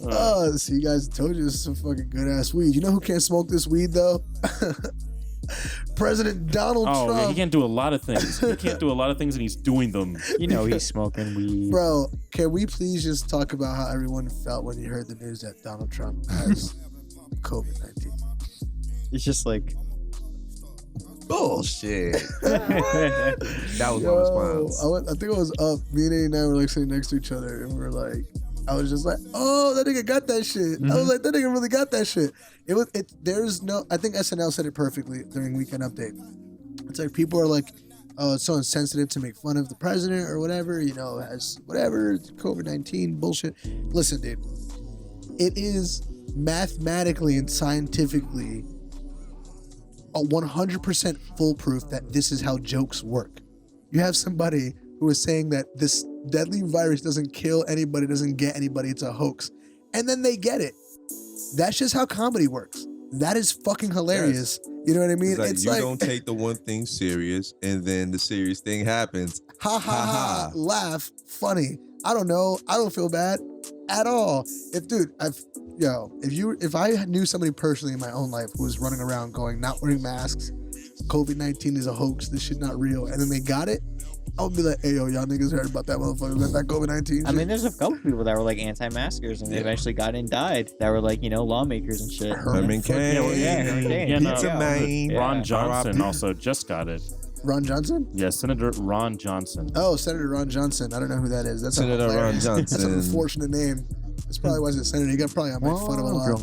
Oh, see, guys, I told you this is some fucking good ass weed. You know who can't smoke this weed though? President Donald Oh, Trump. yeah, he can't do a lot of things. He can't do a lot of things, and he's doing them. You know he's smoking weed. Bro, can we please just talk about how everyone felt when you heard the news that Donald Trump has COVID-19? It's just like, Bullshit. That was my Yo, response. I think I was up. Me and 89 were like sitting next to each other, and we were like, I was just like, oh, that nigga got that shit. I was like, that nigga really got that shit. There's no, I think SNL said it perfectly during Weekend Update. It's like people are like, oh, it's so insensitive to make fun of the president or whatever, you know, as whatever, COVID-19 bullshit. Listen, dude, it is mathematically and scientifically a 100% foolproof that this is how jokes work. You have somebody who is saying that this deadly virus doesn't kill anybody, doesn't get anybody, it's a hoax. And then they get it. That's just how comedy works. That is fucking hilarious. You know what I mean? It's like you don't take the one thing serious, and then the serious thing happens. Ha ha ha, laugh, funny. I don't know. I don't feel bad at all. If I knew somebody personally in my own life who was running around going, not wearing masks, COVID-19 is a hoax, this shit not real, and then they got it, I would be like, hey, yo, y'all niggas heard about that motherfucker, that COVID-19 shit. I mean, there's a couple people that were like anti-maskers and they eventually got and died. That were like, you know, lawmakers and shit. Herman Cain. Herman Cain. Yeah, no, Pizza Man. Yeah. Ron Johnson R.I.P. also just got it. Ron Johnson? Yeah, Senator Ron Johnson. Oh, Senator Ron Johnson. I don't know who that is. That's Senator Ron hilarious. That's an Johnson. unfortunate name. That's probably why he's senator. He got probably made fun of a lot.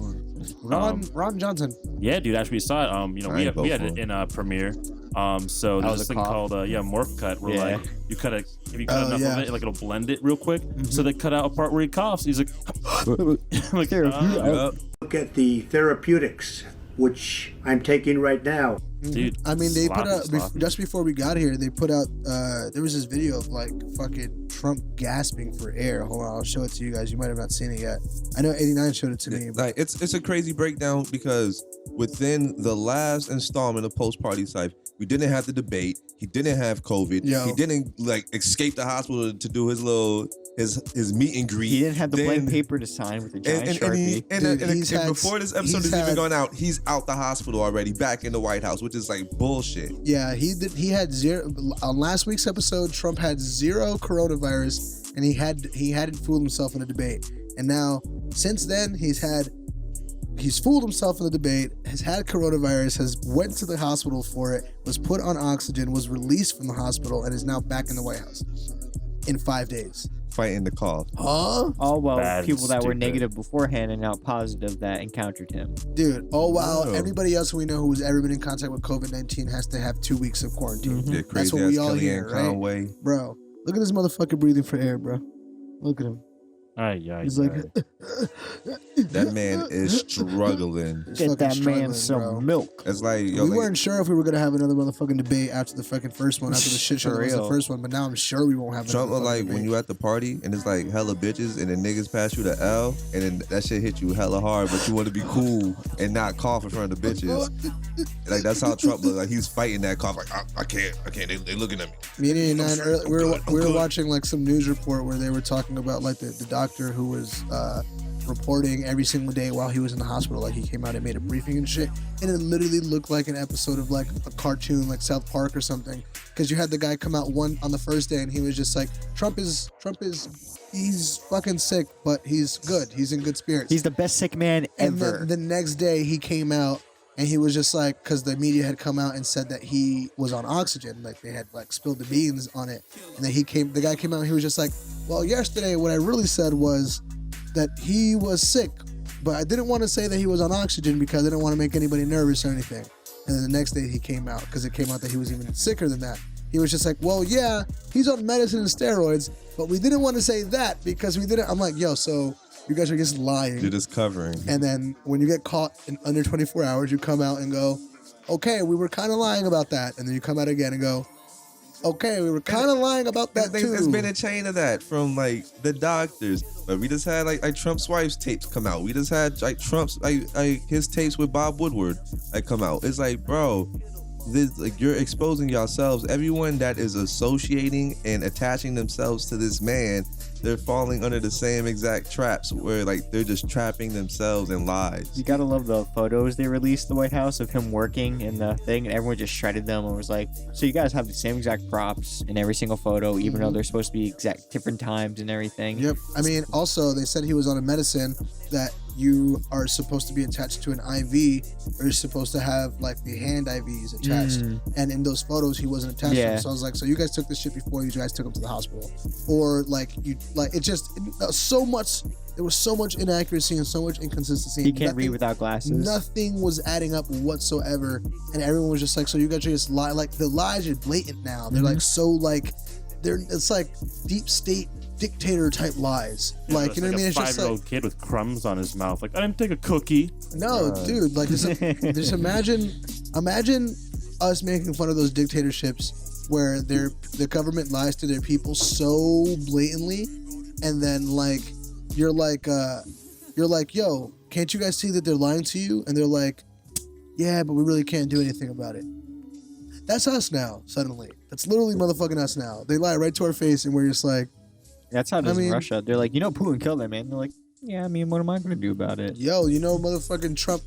Ron Johnson. Yeah, dude, actually saw it. You know, I ain't we vote had for it him. in Premiere. So there's was this a thing cop. called morph cut, where Yeah. like you cut if you cut enough yeah. of it, like it'll blend it real quick. So they cut out a part where he coughs. He's like, like Look at the therapeutics which I'm taking right now. Dude, I mean, they put out sloppy. just before we got here. They put out. There was this video of like fucking Trump gasping for air. Hold on, I'll show it to you guys. You might have not seen it yet. I know 89 showed it to me. But Like it's a crazy breakdown because within the last installment of PostPartyCyph, we didn't have the debate. He didn't have COVID. Yo. He didn't like escape the hospital to do his little his meet and greet. He didn't have the Then- blank paper to sign with a giant and Sharpie. Dude, before this episode he's has even had- gone out, he's out the hospital already, back in the White House, which is like bullshit. yeah, he had zero on last week's episode. Trump had zero coronavirus, and he hadn't fooled himself in a debate. And now since then, he's fooled himself in the debate, has had coronavirus, has went to the hospital for it, was put on oxygen, was released from the hospital, and is now back in the White House in 5 days. Fighting the cough. Huh? All well, Bad and people that were stupid. negative beforehand and now positive that encountered him. Dude, oh wow. Whoa. Everybody else we know who's ever been in contact with COVID-19 has to have 2 weeks of quarantine. Yeah, That's crazy what we ass all Kellyanne hear, right? Conway. Bro, look at this motherfucker breathing for air, bro. Look at him. He's like, That man is struggling. He's Get fucking that man struggling, some bro. milk. It's like yo, We like, weren't sure if we were gonna have another motherfucking debate after the fucking first one, after the shit show For that was the real. first one, but now I'm sure we won't have Trump another look like fucking when debate. you at the party and it's like hella bitches and then niggas pass you the L and then that shit hit you hella hard, but you want to be cool and not cough in front of the bitches. Like that's how Trump look. Like he's fighting that cough. Like I can't. They looking at me. Me and 89 early, we were good. watching like some news report where they were talking about like the doctor who was reporting every single day while he was in the hospital. Like he came out and made a briefing and shit, and it literally looked like an episode of like a cartoon, like South Park or something. Because you had the guy come out on the first day and he was just like, Trump is he's fucking sick, but he's good. He's in good spirits. He's the best sick man And ever. then the next day he came out and he was just like, because the media had come out and said that he was on oxygen, like they had like spilled the beans on it. And then the guy came out and he was just like, well, yesterday what I really said was that he was sick, but I didn't want to say that he was on oxygen because I didn't want to make anybody nervous or anything. And then the next day he came out, because it came out that he was even sicker than that. He was just like, well, yeah, he's on medicine and steroids, but we didn't want to say that because we didn't. I'm like, yo, so you guys are just lying. You're just covering. And then when you get caught in under 24 hours, you come out and go, okay, we were kind of lying about that. And then you come out again and go, okay, we were kind of lying about that too. It's been a chain of that from like the doctors. But we just had like Trump's wife's tapes come out. We just had like Trump's his tapes with Bob Woodward come out. It's like, bro, this like you're exposing yourselves. Everyone that is associating and attaching themselves to this man, they're falling under the same exact traps where like they're just trapping themselves in lies. You gotta love the photos they released at the White House of him working in the thing, and everyone just shredded them and was like, so you guys have the same exact props in every single photo, even though they're supposed to be exact different times and everything. Yep. I mean, also, they said he was on a medicine that you are supposed to be attached to an IV, or you're supposed to have like the hand IVs attached. And in those photos, he wasn't attached to Yeah. them. So I was like, so you guys took this shit before you guys took him to the hospital. Or like, so much, there was so much inaccuracy and so much inconsistency. He can't read Nothing- without glasses. Nothing was adding up whatsoever, and everyone was just like, "So you guys just lie?" Like the lies are blatant now. They're like so like, it's like deep state dictator type lies. Like, you know what I mean? A It's just like, 5-year-old kid with crumbs on his mouth. Like, I didn't take a cookie. no, dude. Like, just imagine us making fun of those dictatorships where the government lies to their people so blatantly, and then like you're like, yo, can't you guys see that they're lying to you? And they're like, yeah, but we really can't do anything about it. That's us now, suddenly. That's literally motherfucking us now. They lie right to our face, and we're just like, That's how it is I mean- in Russia. They're like, you know, Putin killed that man. They're like, yeah, I mean, what am I gonna do about it? yo, you know, motherfucking Trump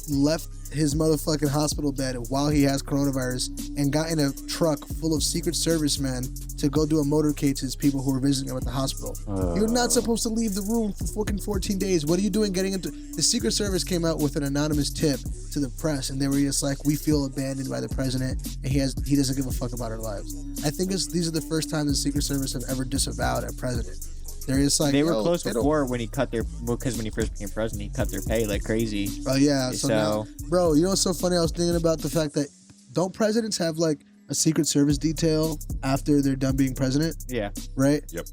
left his motherfucking hospital bed while he has coronavirus and got in a truck full of Secret Service men to go do a motorcade to his people who were visiting him at the hospital. You're not supposed to leave the room for fucking 14 days. What are you doing getting into... The Secret Service came out with an anonymous tip to the press, and they were just like, we feel abandoned by the president, and he doesn't give a fuck about our lives. I think these are the first time the Secret Service have ever disavowed a president. They're just like, They were yo, close they don't- before when he cut because when he first became president, he cut their pay like crazy. Oh yeah, so now, So- bro, you know what's so funny? I was thinking about the fact that don't presidents have like a Secret Service detail after they're done being president, Yeah. right? Yep.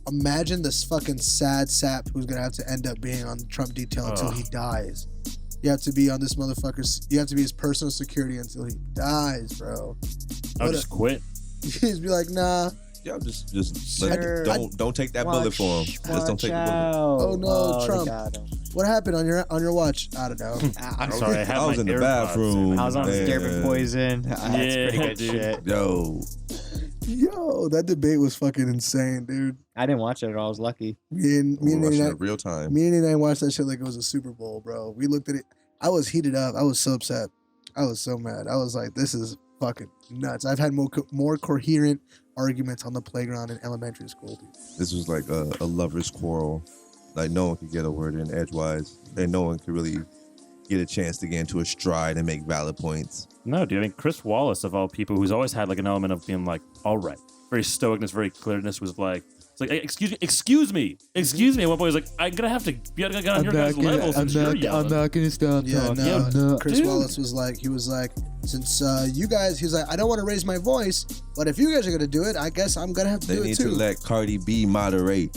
Imagine this fucking sad sap who's gonna have to end up being on the Trump detail until he dies. You have to be on this motherfucker's. You have to be his personal security until he dies, bro. I'll just quit. Just be like, nah. Yeah, just Sir, don't take that bullet for him. Just don't take the bullet. Oh, no, they Trump. got him. What happened on your watch? I don't know. I'm sorry, I had I was my in the AirPods bathroom. in. I was on Man. Disturbing Poison. That's pretty good dude. shit. Yo, Yo, that debate was fucking insane, dude. I didn't watch it at all. I was lucky. Me and watching it 89 in real time. Me and 89 watched that shit like it was a Super Bowl, bro. We looked at it. I was heated up. I was so upset. I was so mad. I was like, this is fucking nuts. I've had more coherent arguments on the playground in elementary school, dude. This was like a lover's quarrel. Like no one could get a word in edgewise, and no one could really get a chance to get into a stride and make valid points. No, dude. I mean, Chris Wallace, of all people, who's always had like an element of being like, all right, very stoicness, very clearness, was like, it's like, hey, excuse me. At one point, he was like, I'm gonna have to get on your guys' level since you're yelling. not gonna stop Yeah, talking. no. No. Chris Dude. Wallace was like, since you guys, he was like, I don't want to raise my voice, but if you guys are gonna do it, I guess I'm gonna have to They do it need too. to let Cardi B moderate.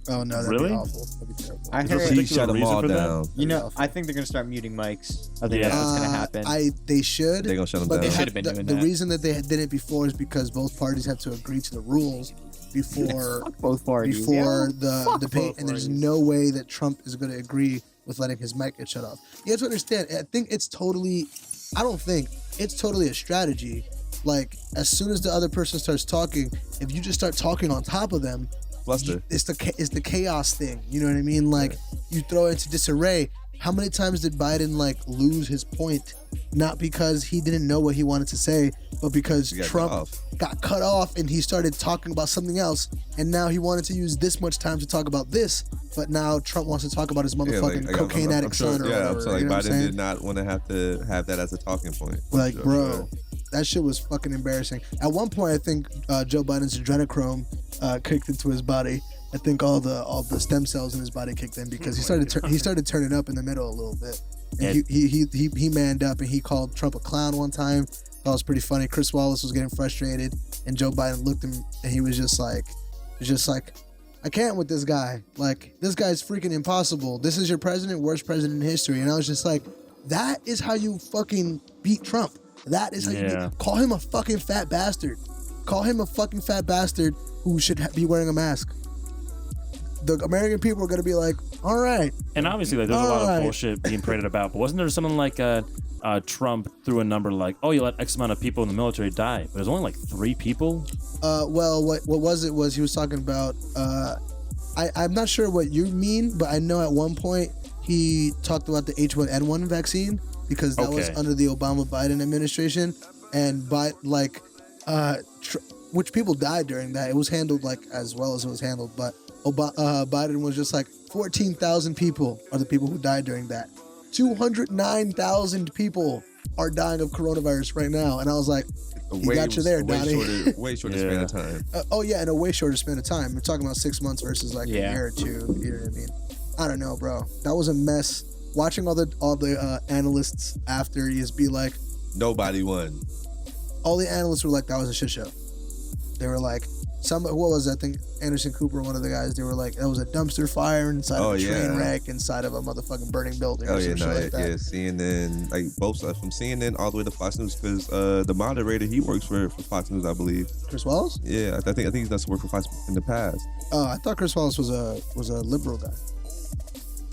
Oh no, that'd Really? be awful. That'd be terrible. I Is there a heard. She particular shut them reason all for that? down. You know, I think they're gonna start muting mics. I think that's what's gonna happen. They should. They gonna shut them But down. they They have, should've been the, doing the that. reason that they did it before is because both parties have to agree to the rules before Fuck both parties. before Yeah, the fuck debate, both and there's parties. no way that Trump is going to agree with letting his mic get shut off. You have to understand. I think it's totally. I don't think it's totally a strategy. Like as soon as the other person starts talking, if you just start talking on top of them, Fluster. it's the chaos thing. You know what I mean? Like you throw it into disarray. How many times did Biden like lose his point? Not because he didn't know what he wanted to say, but because He got Trump cut off. got cut off and he started talking about something else. And now he wanted to use this much time to talk about this, but now Trump wants to talk about his motherfucking cocaine addict son or yeah, whatever. I'm saying you know like what I'm Biden saying? did not want to have that as a talking point. Like, Sure, bro, sure. that shit was fucking embarrassing. At one point, I think Joe Biden's adrenochrome kicked into his body. I think all the stem cells in his body kicked in because he started turning up in the middle a little bit. And he manned up and he called Trump a clown one time. That was pretty funny. Chris Wallace was getting frustrated, and Joe Biden looked at him and he was just like, I can't with this guy. Like, this guy's freaking impossible. This is your president, worst president in history. And I was just like, that is how you fucking beat Trump. That is how you call him a fucking fat bastard. Call him a fucking fat bastard who should be wearing a mask. The American people are gonna be like, all right. And obviously, like, there's a lot Alright. of bullshit being paraded about. But wasn't there something like Trump threw a number like, oh, you let X amount of people in the military die, but it was only like 3 people? Well, what was it was he was talking about, I'm not sure what you mean, but I know at one point he talked about the H1N1 vaccine because that was Okay. under the Obama-Biden administration. And which people died during that. It was handled like as well as it was handled, but Biden was just like 14,000 people are the people who died during that. 209,000 people are dying of coronavirus right now, and I was like, he got you there, Donnie. Way shorter span of time. In a way shorter span of time. We're talking about 6 months versus like a year or two. You know what I mean? I don't know, bro. That was a mess. Watching all the analysts after just be like, Nobody won. all the analysts were like, that was a shit show. They were like, what was it? I think Anderson Cooper, one of the guys, they were like, that was a dumpster fire inside of a train wreck inside of a motherfucking burning building or some shit like that. CNN, like both sides, from CNN all the way to Fox News, because the moderator, he works for Fox News, I believe. Chris Wallace? Yeah, I think he's done some work for Fox in the past. Oh, I thought Chris Wallace was a liberal guy.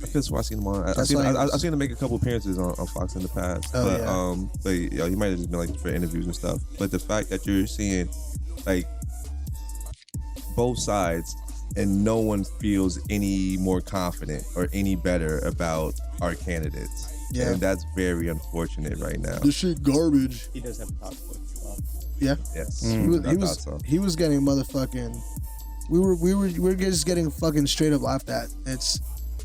I could have seen him on. I've That's seen why I've seen him make a couple appearances on Fox in the past. Oh, but he might have just been like for interviews and stuff. But the fact that you're seeing like both sides and no one feels any more confident or any better about our candidates. Yeah. And that's very unfortunate right now. This shit garbage. He does have a top foot. Yeah. Yes. He was getting motherfucking. We were just getting fucking straight up laughed at.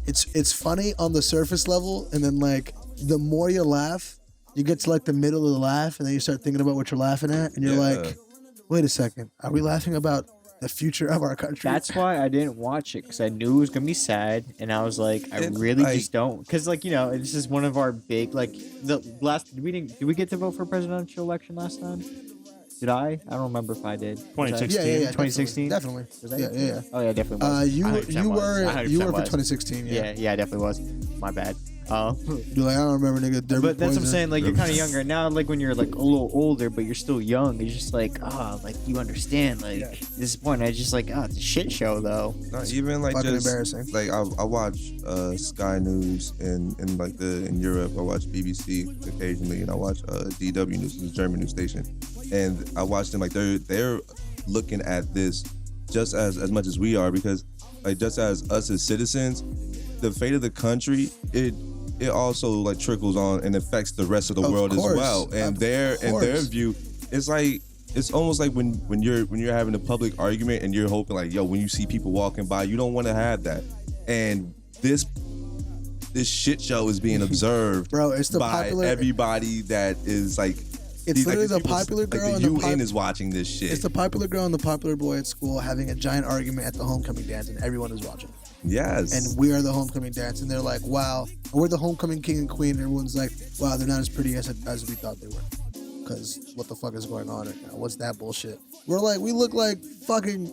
It's funny on the surface level, and then like the more you laugh, you get to like the middle of the laugh, and then you start thinking about what you're laughing at, and you're like, wait a second, are we laughing about the future of our country? That's why I didn't watch it, because I knew it was gonna be sad, and I was like, I It's really like- just don't, because like, you know, this is one of our big, like, the last. Did we get to vote for a presidential election last time? Did I? I don't remember if I did. 2016. Yeah, 2016? definitely. Was that- Yeah. Oh yeah, definitely was. You 100% were was. for 100% was. 2016. Yeah, I definitely was. My bad. Oh. You're like, I don't remember, nigga. Derby But that's what I'm poison. saying. Like you're kind of younger now. Like when you're like a little older, but you're still young. It's just like like you understand. Like this point, I just like it's a shit show though. Not even like Fucking just embarrassing. like I watch Sky News in Europe. I watch BBC occasionally, and I watch DW News, the German news station, and I watch them like they're looking at this just as much as we are, because like just as us as citizens, the fate of the country it also like trickles on and affects the rest of the world as well, and their view, it's like. It's almost like when you're having a public argument and you're hoping like, yo, when you see people walking by, you don't want to have that. And this shit show is being observed Bro, it's the by popular everybody that is like. It's literally the popular girl like and the the UN is watching this shit. It's the popular girl and the popular boy at school having a giant argument at the homecoming dance, and everyone is watching. Yes. And we are the homecoming dance, and they're like, wow. And we're the homecoming king and queen, and everyone's like, wow, they're not as pretty as we thought they were. Because what the fuck is going on right now? What's that bullshit? We're like, we look like fucking...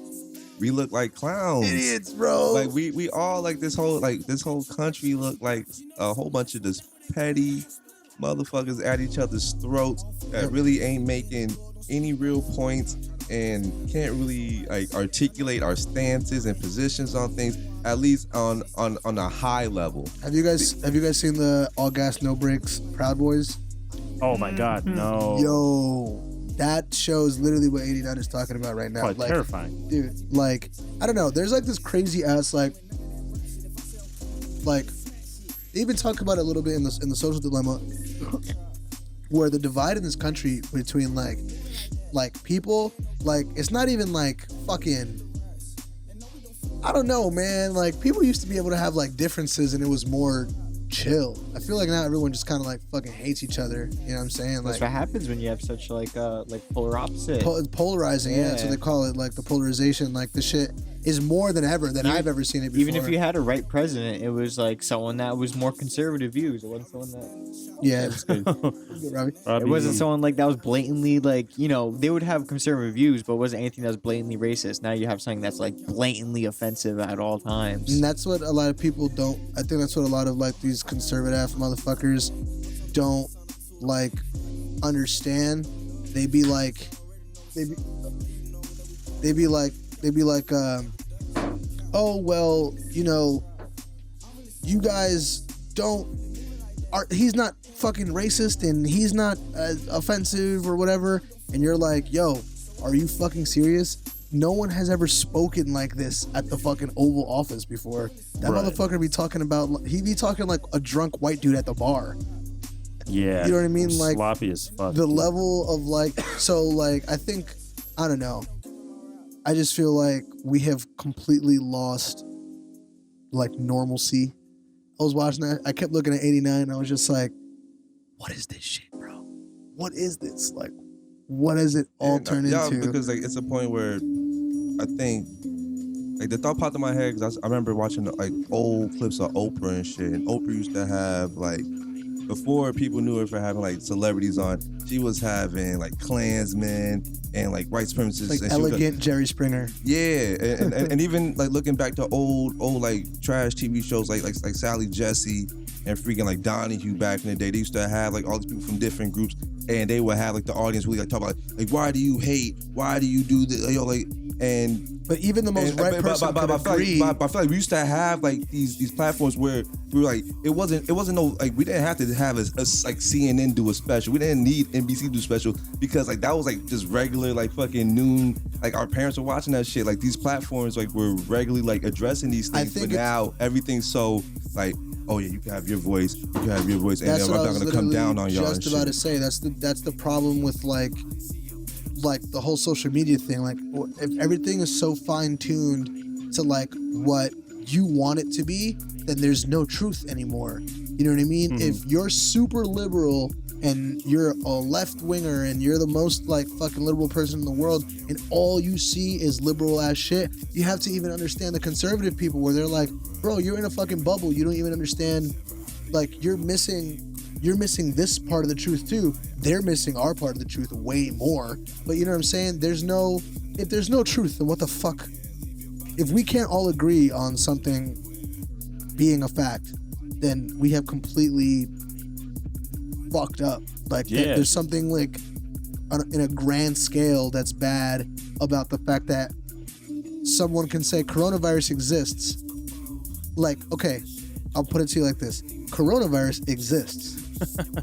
We look like clowns. Idiots, bro. Like, we all, like, this whole country look like a whole bunch of just petty motherfuckers at each other's throats that really ain't making any real points and can't really, like, articulate our stances and positions on things, at least on a high level. Have you guys seen the All Gas No Brakes Proud Boys? Oh my God, no. Yo, that shows literally what 89 is talking about right now. Quite like, terrifying. Dude, like, I don't know. There's like this crazy ass like they even talk about it a little bit in the Social Dilemma, where the divide in this country between like people, like, it's not even like fucking, I don't know, man. Like, people used to be able to have like differences and it was more chill. I feel like now everyone just kind of like fucking hates each other. You know what I'm saying? That's Like, what happens when you have such like polar opposite. polarizing. Yeah, that's what they call it. Like the polarization. Like the shit is more than ever than I've ever seen it before. Even if you had a right president, it was like someone that was more conservative views. It wasn't someone that. Yeah, it's good. Good, Robbie. It wasn't someone like that was blatantly like, you know, they would have conservative views, but it wasn't anything that was blatantly racist. Now you have something that's like blatantly offensive at all times. And that's what a lot of people don't. I think that's what a lot of like these conservative motherfuckers don't like understand. They be like, oh well, you know, you guys he's not fucking racist and he's not offensive or whatever, and you're like, yo, are you fucking serious? No one has ever spoken like this at the fucking Oval Office before. That Right. motherfucker be talking about, he be talking like a drunk white dude at the bar. Yeah. You know what I mean? Like, sloppy as fuck. The dude. level of like, so like, I think, I don't know. I just feel like we have completely lost like normalcy. I was watching that. I kept looking at 89 and I was just like, what is this shit, bro? What is this? Like, what does it all turn into? Because like it's a point where I think like the thought popped in my head because I remember watching like old clips of Oprah and shit. And Oprah used to have like, before people knew her for having like celebrities on, she was having like Klansmen and like white supremacists. Like and elegant Jerry Springer. Yeah, and even like looking back to old like trash TV shows like Sally Jesse and freaking like Donahue back in the day. They used to have like all these people from different groups, and they would have like the audience really like talk about like why do you hate? Why do you do this? You know, like, and But even the most right person could I agree. feel like we used to have like these platforms where we were like it wasn't no like we didn't have to have a like CNN do a special. We didn't need NBC to do special because like that was like just regular like fucking noon. Like our parents were watching that shit. Like these platforms like were regularly like addressing these things, but now everything's so like, oh yeah, you can have your voice, and That's I'm what I not was gonna come down on y'all. just and about shit. to say. That's the problem with like the whole social media thing. Like, if everything is so fine tuned to like what you want it to be, then there's no truth anymore. You know what I mean? Mm-hmm. If you're super liberal and you're a left winger and you're the most like fucking liberal person in the world and all you see is liberal ass shit, you have to even understand the conservative people where they're like, bro, you're in a fucking bubble. You don't even understand. Like, you're missing this part of the truth too. They're missing our part of the truth way more. But you know what I'm saying? If there's no truth, then what the fuck? If we can't all agree on something being a fact, then we have completely fucked up. Like Yeah. there's something like in a grand scale that's bad about the fact that someone can say coronavirus exists. Like, okay, I'll put it to you like this: coronavirus exists.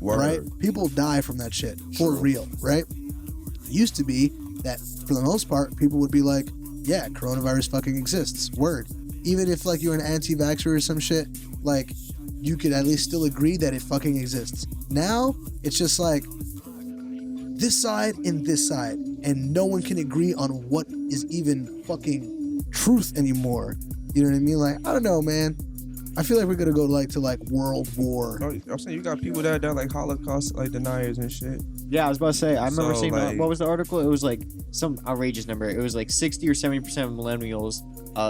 Word. Right? People die from that shit for real, right? It used to be that for the most part, people would be like, yeah, coronavirus fucking exists. Word. Even if like you're an anti-vaxxer or some shit, like you could at least still agree that it fucking exists. Now, it's just like this side and this side, and no one can agree on what is even fucking truth anymore. You know what I mean? Like, I don't know, man. I feel like we're gonna go to World War. No, I'm saying you got people that are like Holocaust like deniers and shit. Yeah, I was about to say. I remember So, seeing like- what was the article? It was like some outrageous number. It was like 60 or 70% of millennials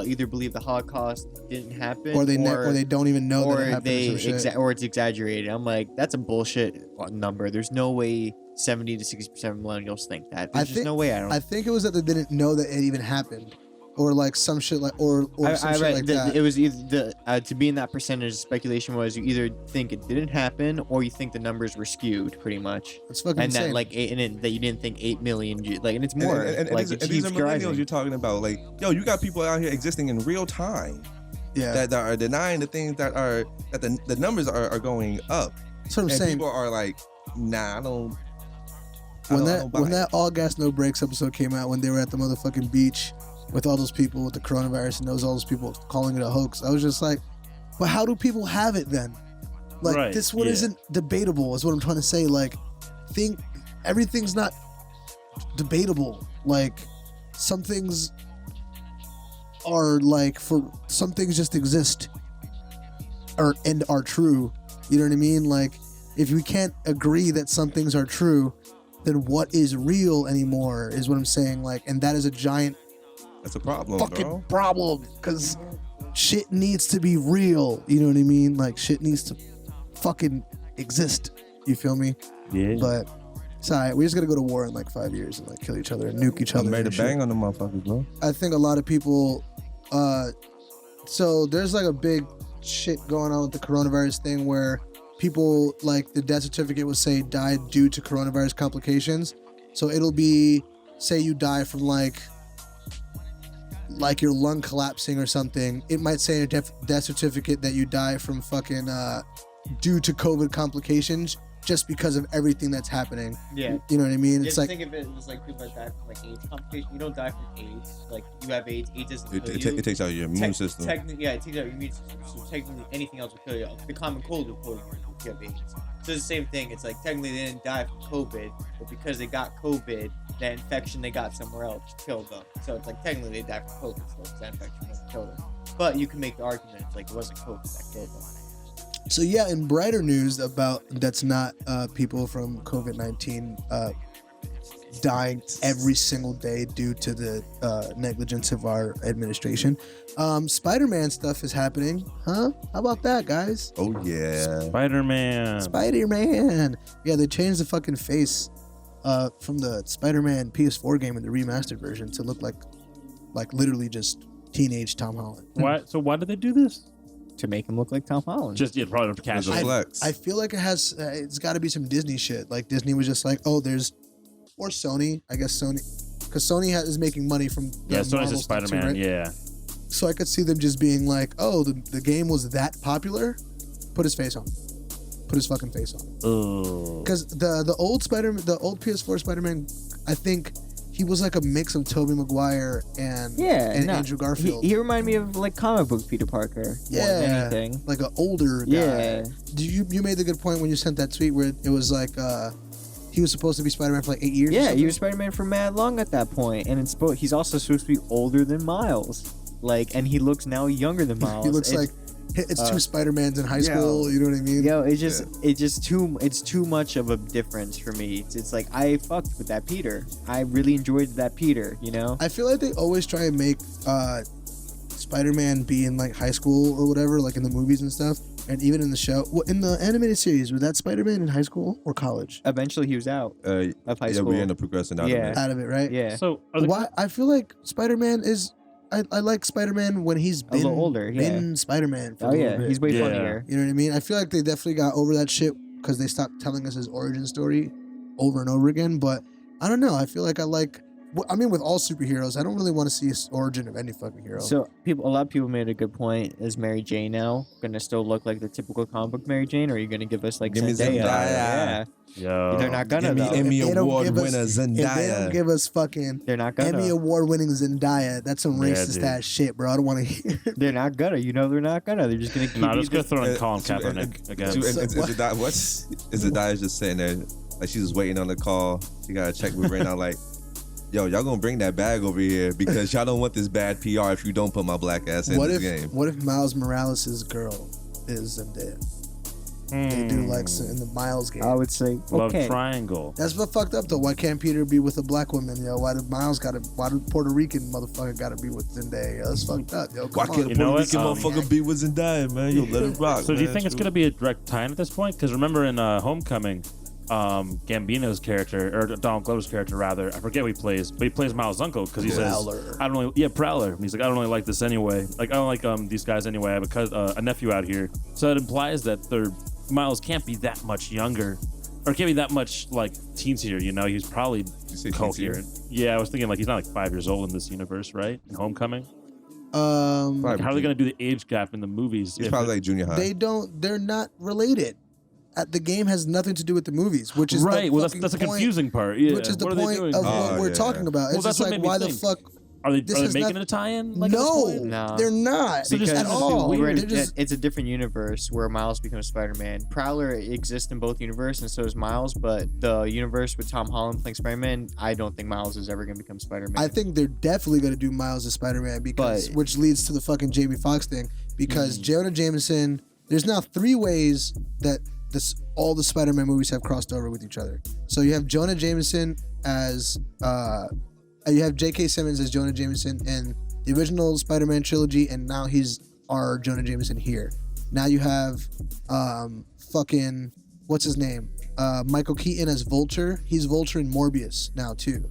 either believe the Holocaust didn't happen, Or they don't even know that it or happened. they or some shit. or it's exaggerated. I'm like, that's a bullshit number. There's no way 70 to 60% of millennials think that. There's just no way. I think it was that they didn't know that it even happened, or like some shit like or some I shit read like that that. it was either to be in that percentage. Speculation was you either think it didn't happen or you think the numbers were skewed, pretty much, It's fucking and insane. that like that you didn't think 8 million, like, and it's more And like these, it's and these are huge millennials rising. you're talking about. Like, yo, you got people out here existing in real time yeah, that are denying the things that the numbers are going up. that's what I'm And saying. people are like, nah, I don't. When I don't buy when it. that All Gas No Breaks episode came out, when they were at the motherfucking beach with all those people with the coronavirus and all those people calling it a hoax, I was just like, but how do people have it then? Like Right, this one yeah. isn't debatable, is what I'm trying to say. Like, everything's not debatable. Like, some things are like, for some things just exist and are true. You know what I mean? Like, if we can't agree that some things are true, then what is real anymore is what I'm saying. Like, and that is a giant That's a problem, fucking bro. problem, because shit needs to be real. You know what I mean? Like, shit needs to fucking exist. You feel me? Yeah. But it's alright. We're just gonna go to war in like 5 years and like kill each other and nuke each I other. made a and shit. bang on the motherfuckers, bro. I think a lot of people, so there's like a big shit going on with the coronavirus thing where people, like, the death certificate will say died due to coronavirus complications. So it'll be, say you die from like your lung collapsing or something. It might say in a death certificate that you die from fucking due to COVID complications, just because of everything that's happening. Yeah. You know what I mean? Yeah, It's just like, think of it as like people that die from like AIDS complications. You don't die from AIDS. Like, you have AIDS. AIDS doesn't It, kill it, you. it takes out your immune system. Technically, yeah, it takes out your immune system. So technically, anything else will kill you. The common cold will kill you if you have AIDS. So it's the same thing. It's like technically they didn't die from COVID, but because they got COVID, that infection they got somewhere else killed them. So it's like technically they died from COVID, so that infection didn't kill them. But you can make the argument it's like it wasn't COVID that killed them. so yeah, in brighter news about that's not people from COVID-19 dying every single day due to the negligence of our administration. Spider-Man stuff is happening, huh? How about that, guys? Oh yeah. Spider-Man. Spider-Man. Yeah, they changed the fucking face from the Spider-Man PS4 game in the remastered version to look like literally just teenage Tom Holland. Why? So why did they do this? To make him look like Tom Holland. Just probably to catch It's a it. flex. I feel like it's got to be some Disney shit. Like, Disney was just like, oh, or Sony. I guess Sony, because Sony is making money from Yeah, the Sony's Marvel a stuff too, Spider-Man. right? Yeah. So I could see them just being like, oh, the game was that popular. Put his face on. Put his fucking face on. Oh. Because the old Spider-Man, the old PS4 Spider-Man, I think he was like a mix of Tobey Maguire and Andrew Garfield. He reminded me of like comic book Peter Parker. More than anything. Like an older guy. Yeah. You made the good point when you sent that tweet where it was like he was supposed to be Spider-Man for like 8 years. or Yeah, something. he was Spider-Man for mad long at that point, and he's also supposed to be older than Miles. Like, and he looks now younger than Miles. He looks like it's two Spider-Mans in high school. You know what I mean? Yo, it's too much of a difference for me. It's like I fucked with that Peter. I really enjoyed that Peter. You know. I feel like they always try and make Spider-Man be in like high school or whatever, like in the movies and stuff, and even in the show. Well, in the animated series, was that Spider-Man in high school or college? Eventually, he was out of high yeah, school. we end up progressing out Yeah. of it. Out of it, right? Yeah. So are the, Why? I feel like Spider-Man is I like Spider-Man when he's been little older, been Spider-Man for a Oh little yeah, bit. he's way Yeah. funnier. You know what I mean? I feel like they definitely got over that shit because they stopped telling us his origin story over and over again. But I don't know. I feel like I mean, with all superheroes, I don't really want to see his origin of any fucking hero. So a lot of people made a good point. Is Mary Jane now gonna still look like the typical comic book Mary Jane, or are you gonna give us like Give me Zendaya? Zendaya. Yo. They're not gonna Give me though. Emmy If they don't Award give us- winner if they don't Zendaya. give us fucking They're not gonna. Emmy Award-winning Zendaya, that's some Yeah, racist dude. ass shit, bro. I don't want to hear. They're not gonna. You know they're not gonna. They're just gonna keep. Nah, you just gonna throw in Uh, Colin so- Kaepernick again. So, So is Zendaya just sitting there like she's just waiting on the call? She gotta check with right now, like, yo, y'all gonna bring that bag over here because y'all don't want this bad PR if you don't put my black ass in What this if game. What if Miles Morales' girl is Zendaya? They do like in the Miles game. I would say Love okay. triangle. That's what fucked up though. Why can't Peter be with a black woman? Yo, why did Puerto Rican motherfucker gotta be with Zendaya? Yo, that's fucked up. Yo, Why come can't on. You a know Puerto what? Rican motherfucker be with Zendaya, man? Yo, let it rock. So do you man. think it's gonna be a direct tie-in at this point? Because remember in Homecoming, Gambino's character, or Donald Glover's character rather, I forget what he plays, but he plays Miles' uncle because he Prowler. says, "I don't really, Prowler." He's like, "I don't really like this anyway. Like I don't like these guys anyway. I have a nephew out here." So it implies that Miles can't be that much younger, or can't be that much like teens here. You know, he's probably You say coherent. Yeah, I was thinking like he's not like 5 years old in this universe, right? In Homecoming, Probably how are they gonna do the age gap in the movies? He's if probably it- like junior high. They're not related. The game has nothing to do with the movies, which is right. The Well, fucking that's a point, confusing part. Yeah. which is the What are they point doing? of Oh, what we're yeah. talking about. Well, It's that's just what like, made me why the think. fuck? Are they This is making not- it a tie-in? Like, at this No, point? No. they're not. So just at it's all. weird. They're just It's a different universe where Miles becomes Spider-Man. Prowler exists in both universes, and so does Miles. But the universe with Tom Holland playing Spider-Man, I don't think Miles is ever going to become Spider-Man. I think they're definitely gonna do Miles as Spider-Man because, But- which leads to the fucking Jamie Foxx thing. Because Mm. Jonah Jameson, there's now 3 ways that all the Spider-Man movies have crossed over with each other. So you have Jonah Jameson as, you have J.K. Simmons as Jonah Jameson in the original Spider-Man trilogy, and now he's our Jonah Jameson here. Now you have, fucking, what's his name? Michael Keaton as Vulture. He's Vulture in Morbius now too.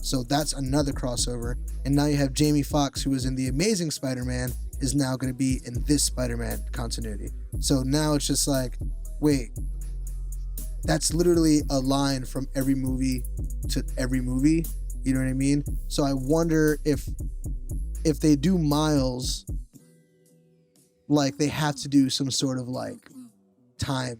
So that's another crossover. And now you have Jamie Foxx, who was in The Amazing Spider-Man, is now going to be in this Spider-Man continuity. So now it's just like, wait, that's literally a line from every movie to every movie. You know what I mean? So I wonder if they do Miles, like they have to do some sort of like time.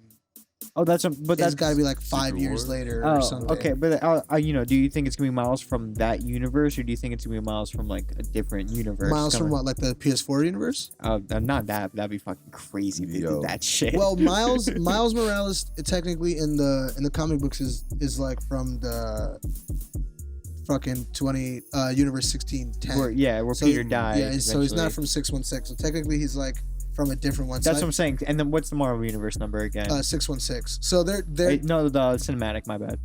Oh, but It's that's got to be like 5 Secret years War? later Oh, or something. okay, but do you think it's gonna be Miles from that universe, or do you think it's gonna be Miles from like a different universe? Miles from coming- what, like the PS4 universe? Not that. That'd be fucking crazy if they Yo. did that shit. Well, Miles Morales technically in the comic books is like from the fucking universe 1610. where So Peter died. Yeah, so he's not eventually. from 616. So technically he's like from a different one. That's so what I'm saying. And then what's the Marvel Universe number again? 616. So they're Wait, no, the cinematic. My bad.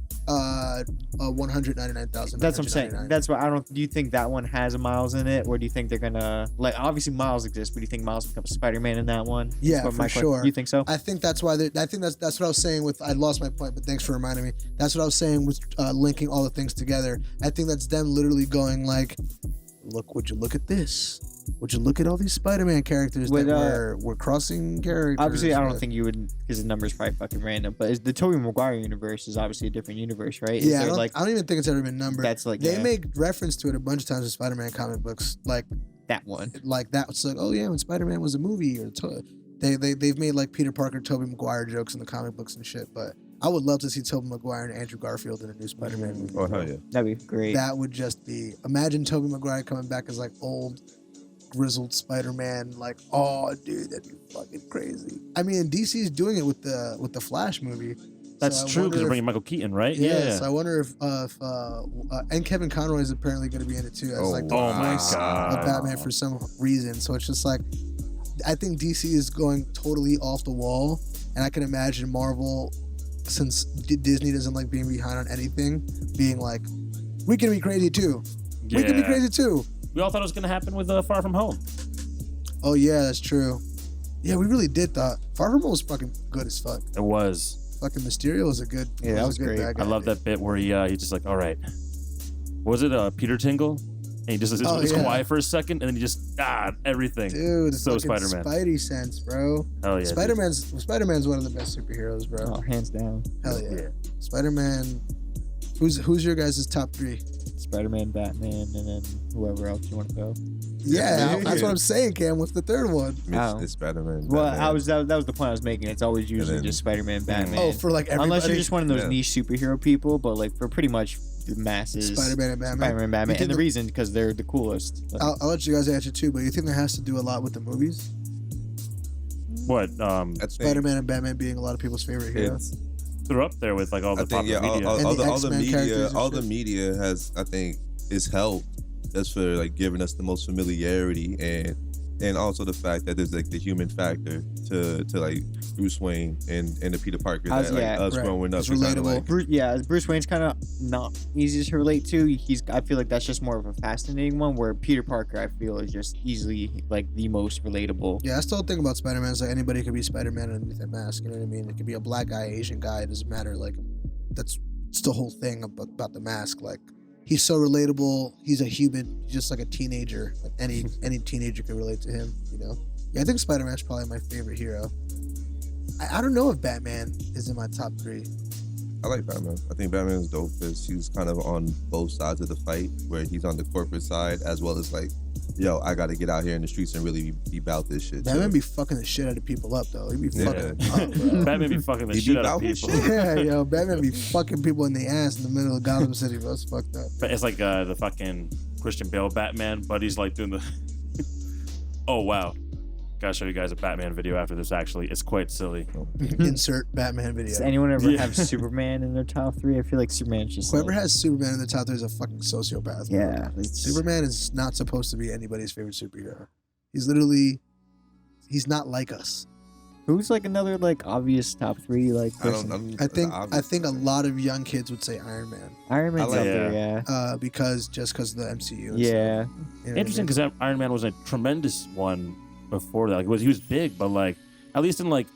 199,000. That's what I'm saying. That's what I don't. Do you think that one has a Miles in it, or do you think they're gonna like? Obviously, Miles exists, but do you think Miles becomes Spider-Man in that one? That's Yeah, what for my question- sure. You think so? I think that's why. I think that's what I was saying with. I lost my point, but thanks for reminding me. That's what I was saying with linking all the things together. I think that's them literally going like, "Look, would you look at this? Would you look at all these Spider-Man characters With, that were crossing characters?" Obviously, I don't but- think you would, because the number's probably fucking random. But the Tobey Maguire universe is obviously a different universe, right? Is Yeah, there, I don't even think it's ever been numbered. That's like they yeah, make reference to it a bunch of times in Spider-Man comic books, like that one. that. It's like, oh yeah, when Spider-Man was a movie, or they've made like Peter Parker, Tobey Maguire jokes in the comic books and shit. But I would love to see Tobey Maguire and Andrew Garfield in a new Spider-Man movie. Oh hell yeah! That'd be great. That would just be, imagine Tobey Maguire coming back as like old grizzled Spider-Man. Like, oh dude, that'd be fucking crazy. I mean, DC's doing it with the Flash movie. That's So I true wonder because they're if- bringing Michael Keaton, right? Yeah, so I wonder if and Kevin Conroy is apparently going to be in it too as like the Oh my voice God. of Batman for some reason. So it's just like, I think DC is going totally off the wall, and I can imagine Marvel, since Disney doesn't like being behind on anything, being like, we can be crazy too. We can be Yeah. crazy too. We all thought it was gonna happen with Far From Home. Oh yeah, that's true. Yeah, we really did thought Far From Home was fucking good as fuck. It was. Fucking Mysterio was a good. Yeah, that was a good great. bad guy. I love that bit where he's just like, all right. What was it Peter Tingle? And he just is Oh, yeah. quiet for a second, and then he just everything. Dude, it's So fucking Spider-Man. Spidey sense, bro. Hell yeah, dude. Spider-Man's one of the best superheroes, bro. Oh, hands down. Hell yeah. Yeah. Spider-Man. Who's your guys' top 3? Spider-Man, Batman, and then whoever else you want to go. Yeah, Yeah. that's what I'm saying, Cam. What's the third one? Oh. It's Spider-Man. Well, Batman. that was the point I was making. It's always usually then- just Spider-Man, Batman. Oh, for like everybody. Unless you're just one of those Yeah. niche superhero people, but like for pretty much the masses, Spider-Man and Batman. Spider-Man, You Batman, think and the the- reason because they're the coolest. Like, I'll let you guys answer too, but you think that has to do a lot with the movies? What? I think Spider-Man and Batman being a lot of people's favorite heroes. it's- They're up there with like all the I think popular media. And all the the X-Men media, characters and all the shit. media has, I think, is helped just for like giving us the most familiarity and also the fact that there's like the human factor to like Bruce Wayne and the Peter Parker that like yeah, us right. growing up. It's we kinda, relatable. like, Bruce Wayne's kind of not easy to relate to. I feel like that's just more of a fascinating one. Where Peter Parker, I feel, is just easily like the most relatable. Yeah, I still think about Spider-Man as like anybody could be Spider-Man underneath that mask. You know what I mean? It could be a black guy, Asian guy. It doesn't matter. Like, it's the whole thing about the mask. Like, he's so relatable. He's a human. He's just like a teenager. Like any teenager could relate to him. You know? Yeah, I think Spider-Man's probably my favorite hero. I don't know if Batman is in my top 3. I like Batman. I think Batman is dope because he's kind of on both sides of the fight, where he's on the corporate side as well as like, yo, I got to get out here in the streets and really be about this shit. Batman too. be fucking the shit out of people up though. He be Yeah. fucking them up, bro. Batman be fucking the He shit be out of about his people. shit. Yeah, yo, Batman be fucking people in the ass in the middle of Gotham City, bro. It's fucked up. But it's like the fucking Christian Bale Batman, but he's like doing the. Oh wow! Gotta show you guys a Batman video after this. Actually, it's quite silly. Insert Batman video. Does anyone ever Yeah. have Superman in their top 3? I feel like Superman's just Whoever like, has Superman in the top 3 is a fucking sociopath. bro. yeah, it's- Superman is not supposed to be anybody's favorite superhero. He's literally, he's not like us. Who's like another like obvious top 3 like I person? don't. I think a lot of young kids would say Iron Man, Iron Man's I up like- there, yeah. because of the MCU. and Yeah. stuff, you know what Interesting I mean? because Iron Man was a tremendous one before that. Like, he was big, but like at least in like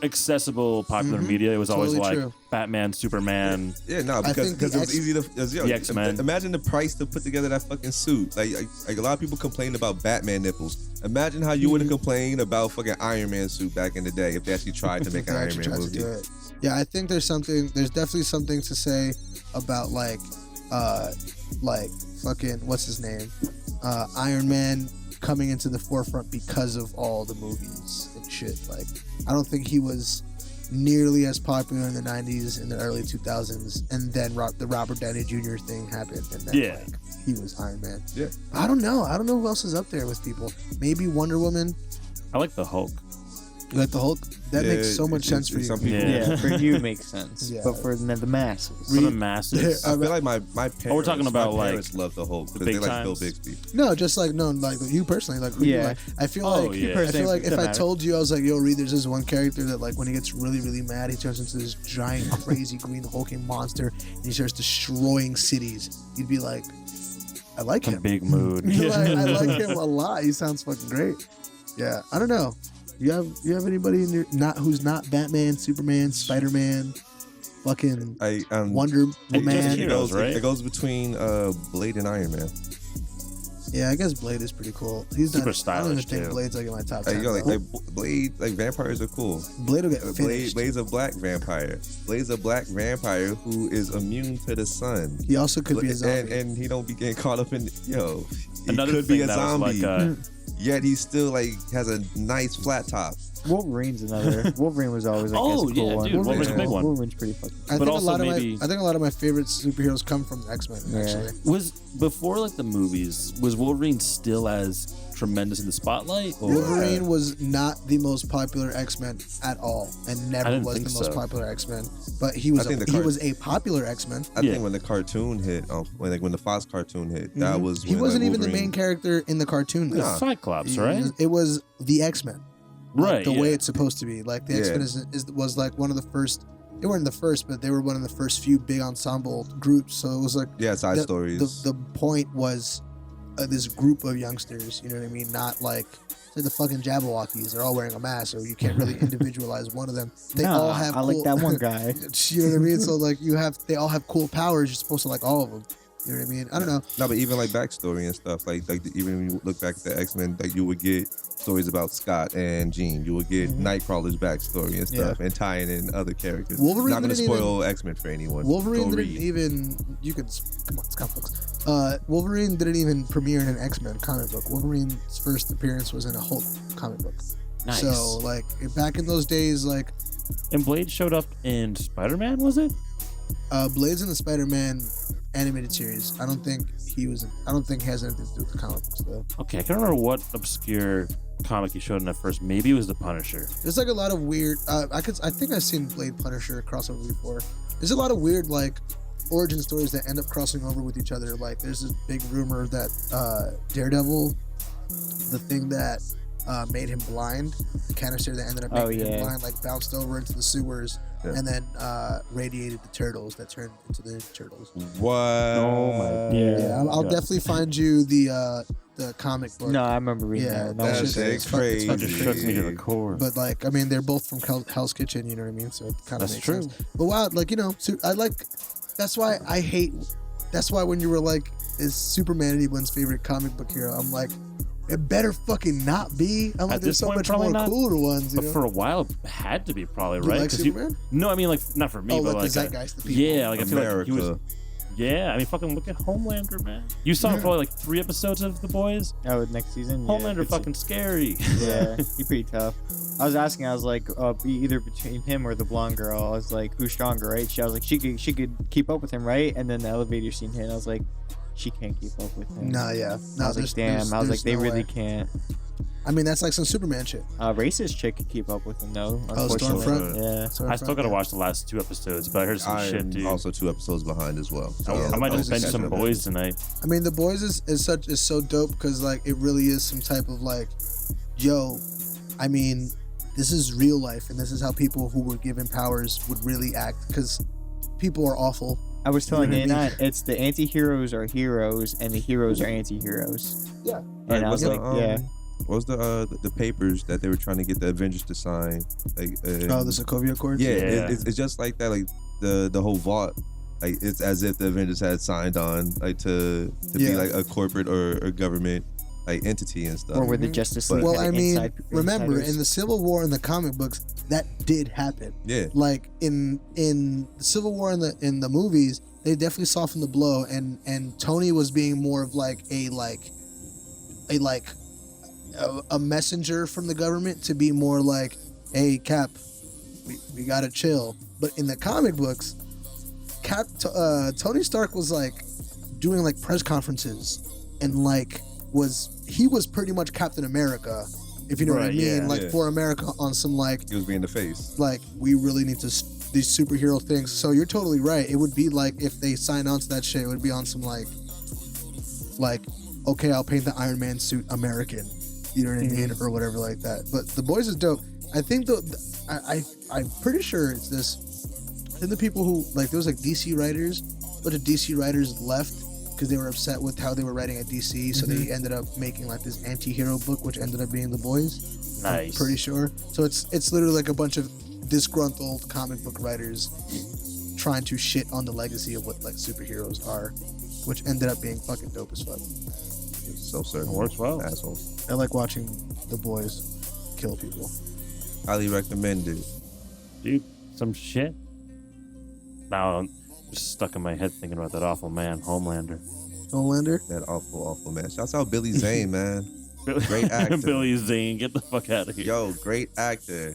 accessible popular Mhm. media, it was always Totally like true. Batman, Superman. Yeah, no, I because think the it was easy to. The X-Men. Imagine the price to put together that fucking suit. Like a lot of people complain about Batman nipples. Imagine how you would have complained about fucking Iron Man suit back in the day if they actually tried to make They an Iron actually Man tried to movie. do it. Yeah, I think there's definitely something to say about like fucking what's his name, Iron Man coming into the forefront because of all the movies and shit. Like, I don't think he was nearly as popular in the 90s and the early 2000s, and then the Robert Downey Jr. thing happened, and then Yeah. like, he was Iron Man. Yeah. I don't know who else is up there with people. Maybe Wonder Woman. I like the Hulk. You like the Hulk? That Yeah, makes so much sense for you. some people- Yeah. Yeah, for you it makes sense. Yeah. But for the masses. For the masses. I feel like my parents. we're talking about, my like, parents love the Hulk because big they like Bill times? Bixby. No, just like like you personally, like who you Yeah. like. I feel Oh, like yeah. I feel like if Doesn't I matter. told you, I was like, yo, Reed, there's this one character that like when he gets really, really mad, he turns into this giant, crazy green hulking monster and he starts destroying cities. You'd be like, I like A him. big mood. You're like, I like him a lot. He sounds fucking great. Yeah, I don't know. You have anybody in your who's not Batman, Superman, Spider-Man, fucking Wonder just Woman? heroes, right? It goes between Blade and Iron Man. Yeah, I guess Blade is pretty cool. He's Super not, I don't stylish, even think too. Blade's like in my top Like, 10. you know, bro. Blade, like vampires are cool. Blade will get Blade, finished. Blade's a black vampire. Blade's a black vampire who is immune to the sun. He also could be a zombie. And he don't be getting caught up in he Another could thing be a that was zombie. like, Yet he still like has a nice flat top. Wolverine's another. Wolverine was always like Oh, a cool yeah, one. dude, Wolverine's a big one. Wolverine's pretty fucking. I but think also a lot maybe- of my I think a lot of my favorite superheroes come from the X-Men. Yeah. Actually, was before like the movies, was Wolverine still as tremendous in the spotlight? Or? Wolverine was not the most popular X-Men at all, and I never didn't was the think most so. popular X-Men. But he was I think he was a popular X-Men. I Yeah. think when the cartoon hit, when the Fox cartoon hit, that was He when, wasn't like, even the Wolverine- main character in the cartoon. Though. It's Cyclops, It right? was- It was the X-Men. Like, Right. the yeah. way it's supposed to be. Like the Yeah. X-Men was like one of the first. They weren't the first, but they were one of the first few big ensemble groups. So it was like Yeah, side the, stories. The point was this group of youngsters. You know what I mean? Not like the fucking Jabberwockies. They're all wearing a mask, so you can't really individualize one of them. They Nah, all have. I cool, like that one guy. you know what I mean? So like they all have cool powers. You're supposed to like all of them. You know what I mean? I don't know. No, but even like backstory and stuff, like even when you look back at the X-Men, like you would get stories about Scott and Jean. You would get Nightcrawler's backstory and stuff, and tying in other characters. Wolverine Not going to didn't spoil X-Men for anyone. Wolverine Go didn't read. even. You could come on, it's comic books. Wolverine didn't even premiere in an X-Men comic book. Wolverine's first appearance was in a Hulk comic book. Nice. So like back in those days, like And Blade showed up in Spider-Man, was it? Blade's in the Spider-Man animated series. I don't think he was. I don't think he has anything to do with the comic books though. Okay, I can't remember what obscure comic he showed in at first. Maybe it was the Punisher. There's like a lot of weird. I think I've seen Blade Punisher crossover before. There's a lot of weird like origin stories that end up crossing over with each other. Like there's this big rumor that Daredevil, the thing that made him blind, the canister that ended up making him blind, like bounced over into the sewers and then radiated the turtles that turned into the turtles. What? Oh my Yeah, I'll definitely find you the comic book. No, I remember reading that. that That's shit is crazy. That just shook me to the core. But like, I mean, they're both from Hell's Kitchen, you know what I mean? So it kind of That's makes true. sense. But wow, like I like. That's why I hate. That's why when you were like, "Is Superman anyone's favorite comic book hero?" I'm like, it better fucking not be. I'm like, At there's this so point, much probably more not. cooler ones. You But know? for a while, it had to be probably You right. like 'cause Superman? No, I mean like not for me, Oh, but like the like zeitgeist, the people. yeah, like I feel like he was. America. Yeah, I mean, fucking look at Homelander, man. You saw probably like 3 episodes of The Boys. Oh, next season. Yeah, Homelander it's- fucking scary. Yeah, he's pretty tough. I was asking, I was like, either between him or the blonde girl. I was like, who's stronger, right? I was like, she could keep up with him, right? And then the elevator scene hit, and I was like, she can't keep up with him. Nah, yeah. No, I was like, damn. I was like, they really can't. I mean, that's like some Superman shit. Racist chick could keep up with him though. Oh, Unfortunately. Stormfront? Yeah. So I still gotta watch the last 2 episodes, but I heard some shit, I'm dude. also 2 episodes behind as well. So I might just Boys binge is some catching up. Boys tonight. I mean, The Boys is so dope because like it really is some type of like, yo, I mean, this is real life and this is how people who were given powers would really act because people are awful. I was telling You know what I Nate, it's the anti-heroes are heroes and the heroes are anti-heroes. Yeah. And I was like, yeah. What was the papers that they were trying to get the Avengers to sign? Like, Oh, the Sokovia Accords. yeah, Yeah. it's just like that. Like the whole vault, like it's as if the Avengers had signed on, like to be Yeah. like a corporate or government like entity and stuff. Or with the Justice But- League. Well, kinda I mean, inside- remember insiders. in the Civil War in the comic books, that did happen. Yeah, Like in the Civil War in the movies, they definitely softened the blow, and Tony was being more of like a messenger from the government to be more like, hey Cap, we gotta chill. But in the comic books, Tony Stark was like doing like press conferences and like he was pretty much Captain America, if you know what I Right, mean, yeah. like Yeah. for America on some like he was being the face. like we really need to these superhero things. So you're totally right. It would be like if they signed on to that shit, it would be on some like okay, I'll paint the Iron Man suit American, you know what I mean, or whatever like that. But The Boys is dope. I think I'm pretty sure it's this. I think the people who like there was like DC writers, a bunch of DC writers left because they were upset with how they were writing at DC, so they ended up making like this anti-hero book, which ended up being The Boys. Nice. I'm pretty sure. So it's literally like a bunch of disgruntled comic book writers trying to shit on the legacy of what like superheroes are, which ended up being fucking dope as fuck. Self-serving. It works well. Assholes. I like watching The Boys kill people. Highly recommended. Dude, some shit. Now I'm just stuck in my head thinking about that awful man, Homelander. Homelander? That awful man. Shouts out Billy Zane, man. Great actor. Billy Zane, get the fuck out of here. Yo, great actor.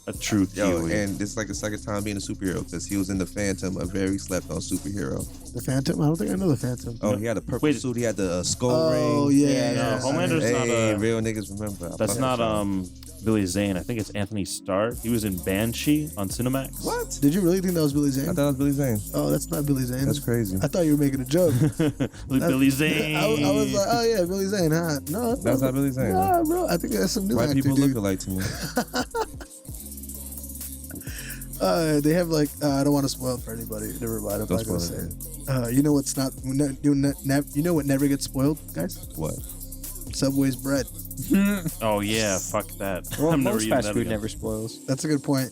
A true Yo, Kiwi. and this is like the second time being a superhero because he was in The Phantom, a very slept on superhero. The Phantom? I don't think I know The Phantom. Oh, he had a purple Wait. suit. He had the skull Oh, ring. yeah. no, Homelander's not Hey, a- real niggas remember. That's not Billy Zane. I think it's Anthony Starr. He was in Banshee on Cinemax. What? Did you really think that was Billy I Zane? thought it was Billy Zane. Oh, that's not Billy Zane. That's crazy. I thought you were making a joke. Billy Zane. I was like, oh yeah, Billy Zane, huh? No, That's not Billy Zane. Nah, bro. I think that's some new White actor, people dude. look alike to me. They have like I don't want to spoil it for anybody. Never mind. I'm Don't not gonna say spoil it. it. You know what's not? You know what never gets spoiled, guys? What? Subway's bread. Oh yeah, fuck that. Well, I'm never most eating fast that food again. never spoils. That's a good point.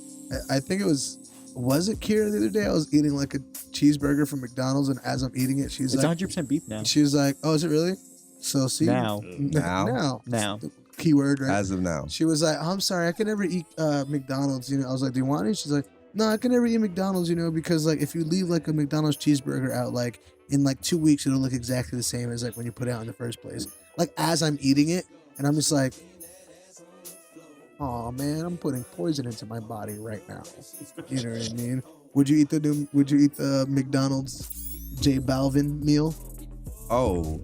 I think it was was it Kira the other day? I was eating like a cheeseburger from McDonald's, and as I'm eating it, she's It's like, 100% beef now. she was like, "Oh, is it really?" So see, Now. now, the keyword, right? As of now. She was like, "I'm sorry, I can never eat McDonald's." You know, I was like, "Do you want it?" She's like, "No, I can never eat McDonald's." You know, because like if you leave like a McDonald's cheeseburger out, like in like 2 weeks, it'll look exactly the same as like when you put it out in the first place. Like as I'm eating it, and I'm just like, "Oh man, I'm putting poison into my body right now." You know what I mean? Would you eat the McDonald's J Balvin meal? Oh,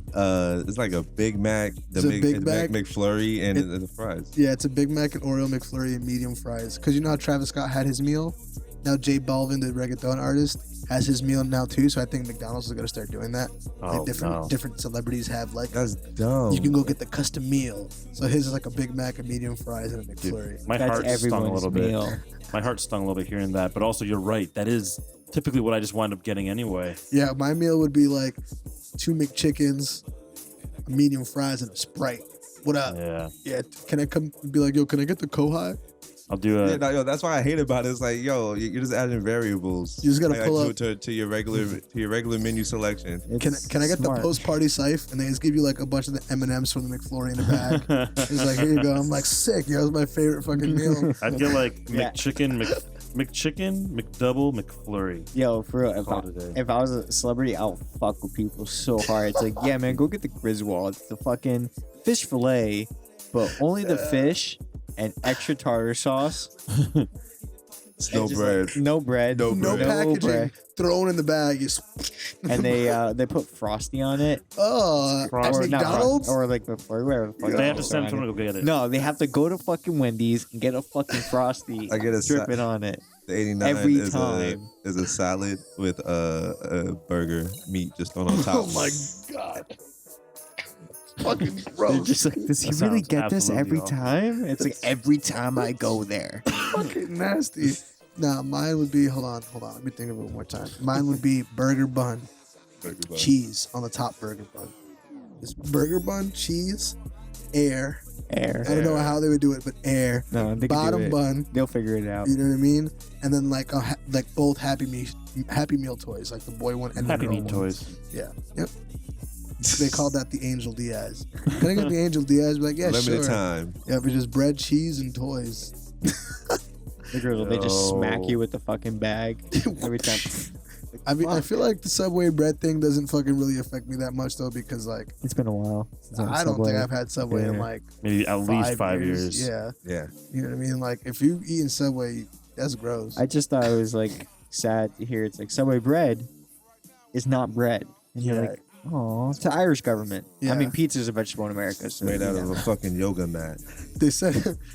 it's like a Big Mac, It's a Big Mac. McFlurry, and the fries. Yeah, it's a Big Mac and Oreo McFlurry and medium fries. Because you know how Travis Scott had his meal? Now J Balvin, the reggaeton artist, has his meal now too. So I think McDonald's is going to start doing that. Oh, Like different celebrities have like, That's dumb. you can go get the custom meal. So his is like a Big Mac and medium fries and a McFlurry. My That's heart stung a everyone's little bit. meal. My heart stung a little bit hearing that, but also you're right. That is typically what I just wind up getting anyway. Yeah, my meal would be like 2 McChickens, a medium fries, and a Sprite. What up? Yeah, Yeah, can I come be like, yo, can I get the Kohai? I'll do Yeah, a. no, yo, that's why I hate about it. It's like, yo, you're just adding variables. You just gotta like, pull to, up. to your regular menu selection. Can I get Smart. the PostPartyCyph? And they just give you like a bunch of the M&Ms from the McFlurry in a bag. It's like, here you go. I'm like, sick. Yo, it's my favorite fucking meal. I'd get like Yeah. McChicken, McDouble, McFlurry. Yo, for real, Call it a day. if I was a celebrity, I'll fuck with people so hard. It's like, yeah, man, go get the Griswold. It's the fucking fish fillet, but only the fish and extra tartar sauce. It's no And just, bread. like, no bread. No packaging. Thrown in the bag. Just, And they put Frosty on it. at Frosty. Or not McDonald's? or like before whatever the fuck. They have to it's send on someone it. to go get it. No, they have to go to fucking Wendy's and get a fucking Frosty. I get a drip it on it. The 89 Every is time. a salad with a burger meat just thrown on top. Oh my God. Fucking They're gross. just like, does he That really sounds get this absolutely every awful. time? It's like every time I go there. Fucking nasty. Nah, mine would be, hold on. Let me think of it one more time. Mine would be burger bun, Burger bun. cheese on the top burger bun. It's burger bun, cheese, air. Air. I don't know how they would do it, but air. No, they can do Bottom it. bun. They'll figure it out. You know what I mean? And then like like both Happy Meal toys, like the boy one and Happy the girl Meat one. toys. Yeah. Yep. They called that the Angel Diaz. Can I get the Angel Diaz? Be like, yeah, Limited sure. time. Yeah, but just bread, cheese, and toys. The girl, they just smack Yo. you with the fucking bag every time. I mean, I feel like the Subway bread thing doesn't fucking really affect me that much though, because like It's been a while. Since I don't think I've had Subway in Yeah. like Maybe at least 5 years. Yeah, Yeah. you know what I mean. Like if you eating Subway, that's gross. I just thought it was like sad to hear it's like Subway bread is not bread. And you're Yeah. like, oh, it's the Irish government. Yeah. I mean, pizza is a vegetable in America. So Made out of a fucking yoga mat. They said,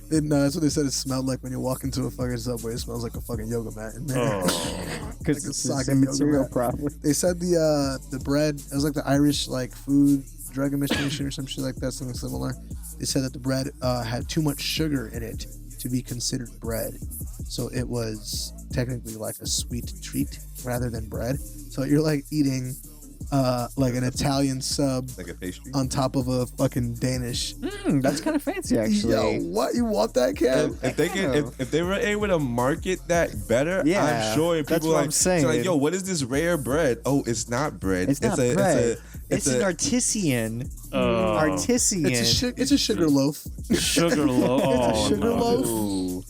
that's what they said. It smelled like when you walk into a fucking Subway. It smells like a fucking yoga mat in there. Oh, because like a it's sake the material yoga. probably. They said the bread, it was like the Irish like food drug administration or some shit like that, something similar. They said that the bread had too much sugar in it to be considered bread, so it was technically like a sweet treat rather than bread. So you're like eating like an Italian sub Like a pastry. on top of a fucking Danish. That's kind of fancy, actually. Yo, what, you want that, Kev? If they get, if they were able to market that better, Yeah, I'm sure that's people what like, I'm saying. so like, yo, what is this rare bread? Oh, it's not bread. It's not bread. It's an artisan. Artisan. It's a sugar loaf. sugar loaf. Oh, sugar no. loaf. Ooh,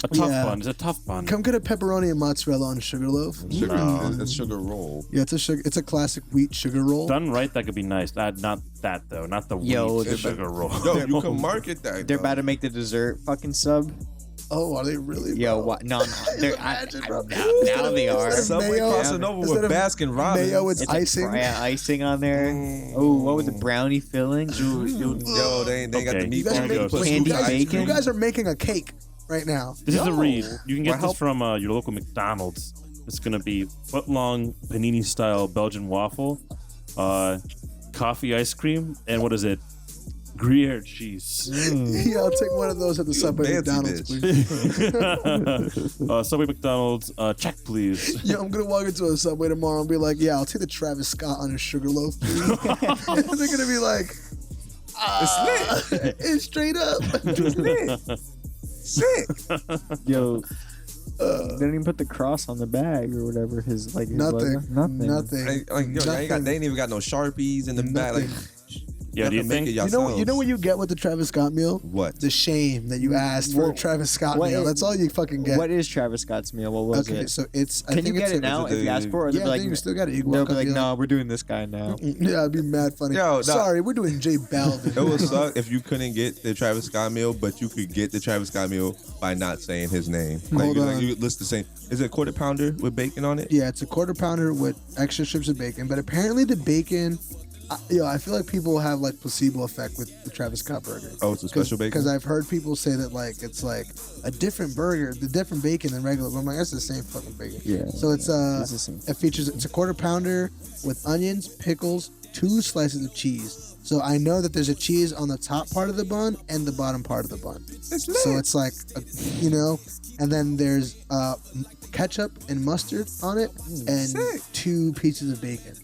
A tough Yeah. bun. It's a tough bun. Come get a pepperoni and mozzarella on a sugar loaf. sugar. No. It's sugar roll. Yeah, it's a classic wheat sugar roll. Done right, that could be nice. Not that though. Not the Yo, wheat they're- sugar roll. Yo, you can market that. They're though. about to make the dessert fucking sub. Oh, are they really? Yo, bro? what? No, they're, Imagine, bro. now they are. Instead of Subway mayo- crossing over instead with of Baskin Robbins. mayo, it's It's icing. Like, icing on there. Oh, what was the brownie filling? Yo, they ain't got Okay. the You guys, meatball. are There making, you go. you, Candy guys, bacon? you guys are making a cake right now. This is a read. You can get Well, this help- from your local McDonald's. It's gonna be foot-long panini style Belgian waffle, coffee ice cream, and what is it? Gruyere cheese. Yeah, I'll take one of those at the Subway fancy McDonald's, bitch. please. Subway McDonald's, check please. Yo, I'm gonna walk into a Subway tomorrow and be like, yeah, I'll take the Travis Scott on a sugar loaf, please. They're gonna be like, it's straight up. Sick. Yo, They didn't even put the cross on the bag or whatever. His Nothing. logo. Nothing. Like, yo, they ain't even got no Sharpies in the back. Like, Yeah, do you think? You know what you get with the Travis Scott meal? What? The shame that you asked for a Travis Scott what meal. is- That's all you fucking get. What is Travis Scott's meal? What was Okay, it? so it's. I Can think you get it's it now it's a- if you ask for it? Or Yeah, they'll I be think you like, still got it. You they'll walk be up, like, you're no, we're doing this guy now. Yeah, it'd be mad funny. Yo, nah. Sorry, we're doing J Balvin. It would suck if you couldn't get the Travis Scott meal, but you could get the Travis Scott meal by not saying his name. Hold on. You list the same. Is it a quarter pounder with bacon on it? Yeah, it's a quarter pounder with extra strips of bacon, but apparently the bacon. I feel like people have like placebo effect with the Travis Scott burger. Oh, it's a special bacon? Because I've heard people say that like it's like a different burger, the different bacon than regular. But I'm like, that's the same fucking bacon. Yeah. So it's It's the same. it features it's a quarter pounder with onions, pickles, 2 slices of cheese. So I know that there's a cheese on the top part of the bun and the bottom part of the bun. So it's like, and then there's ketchup and mustard on it, and Sick. 2 pieces of bacon.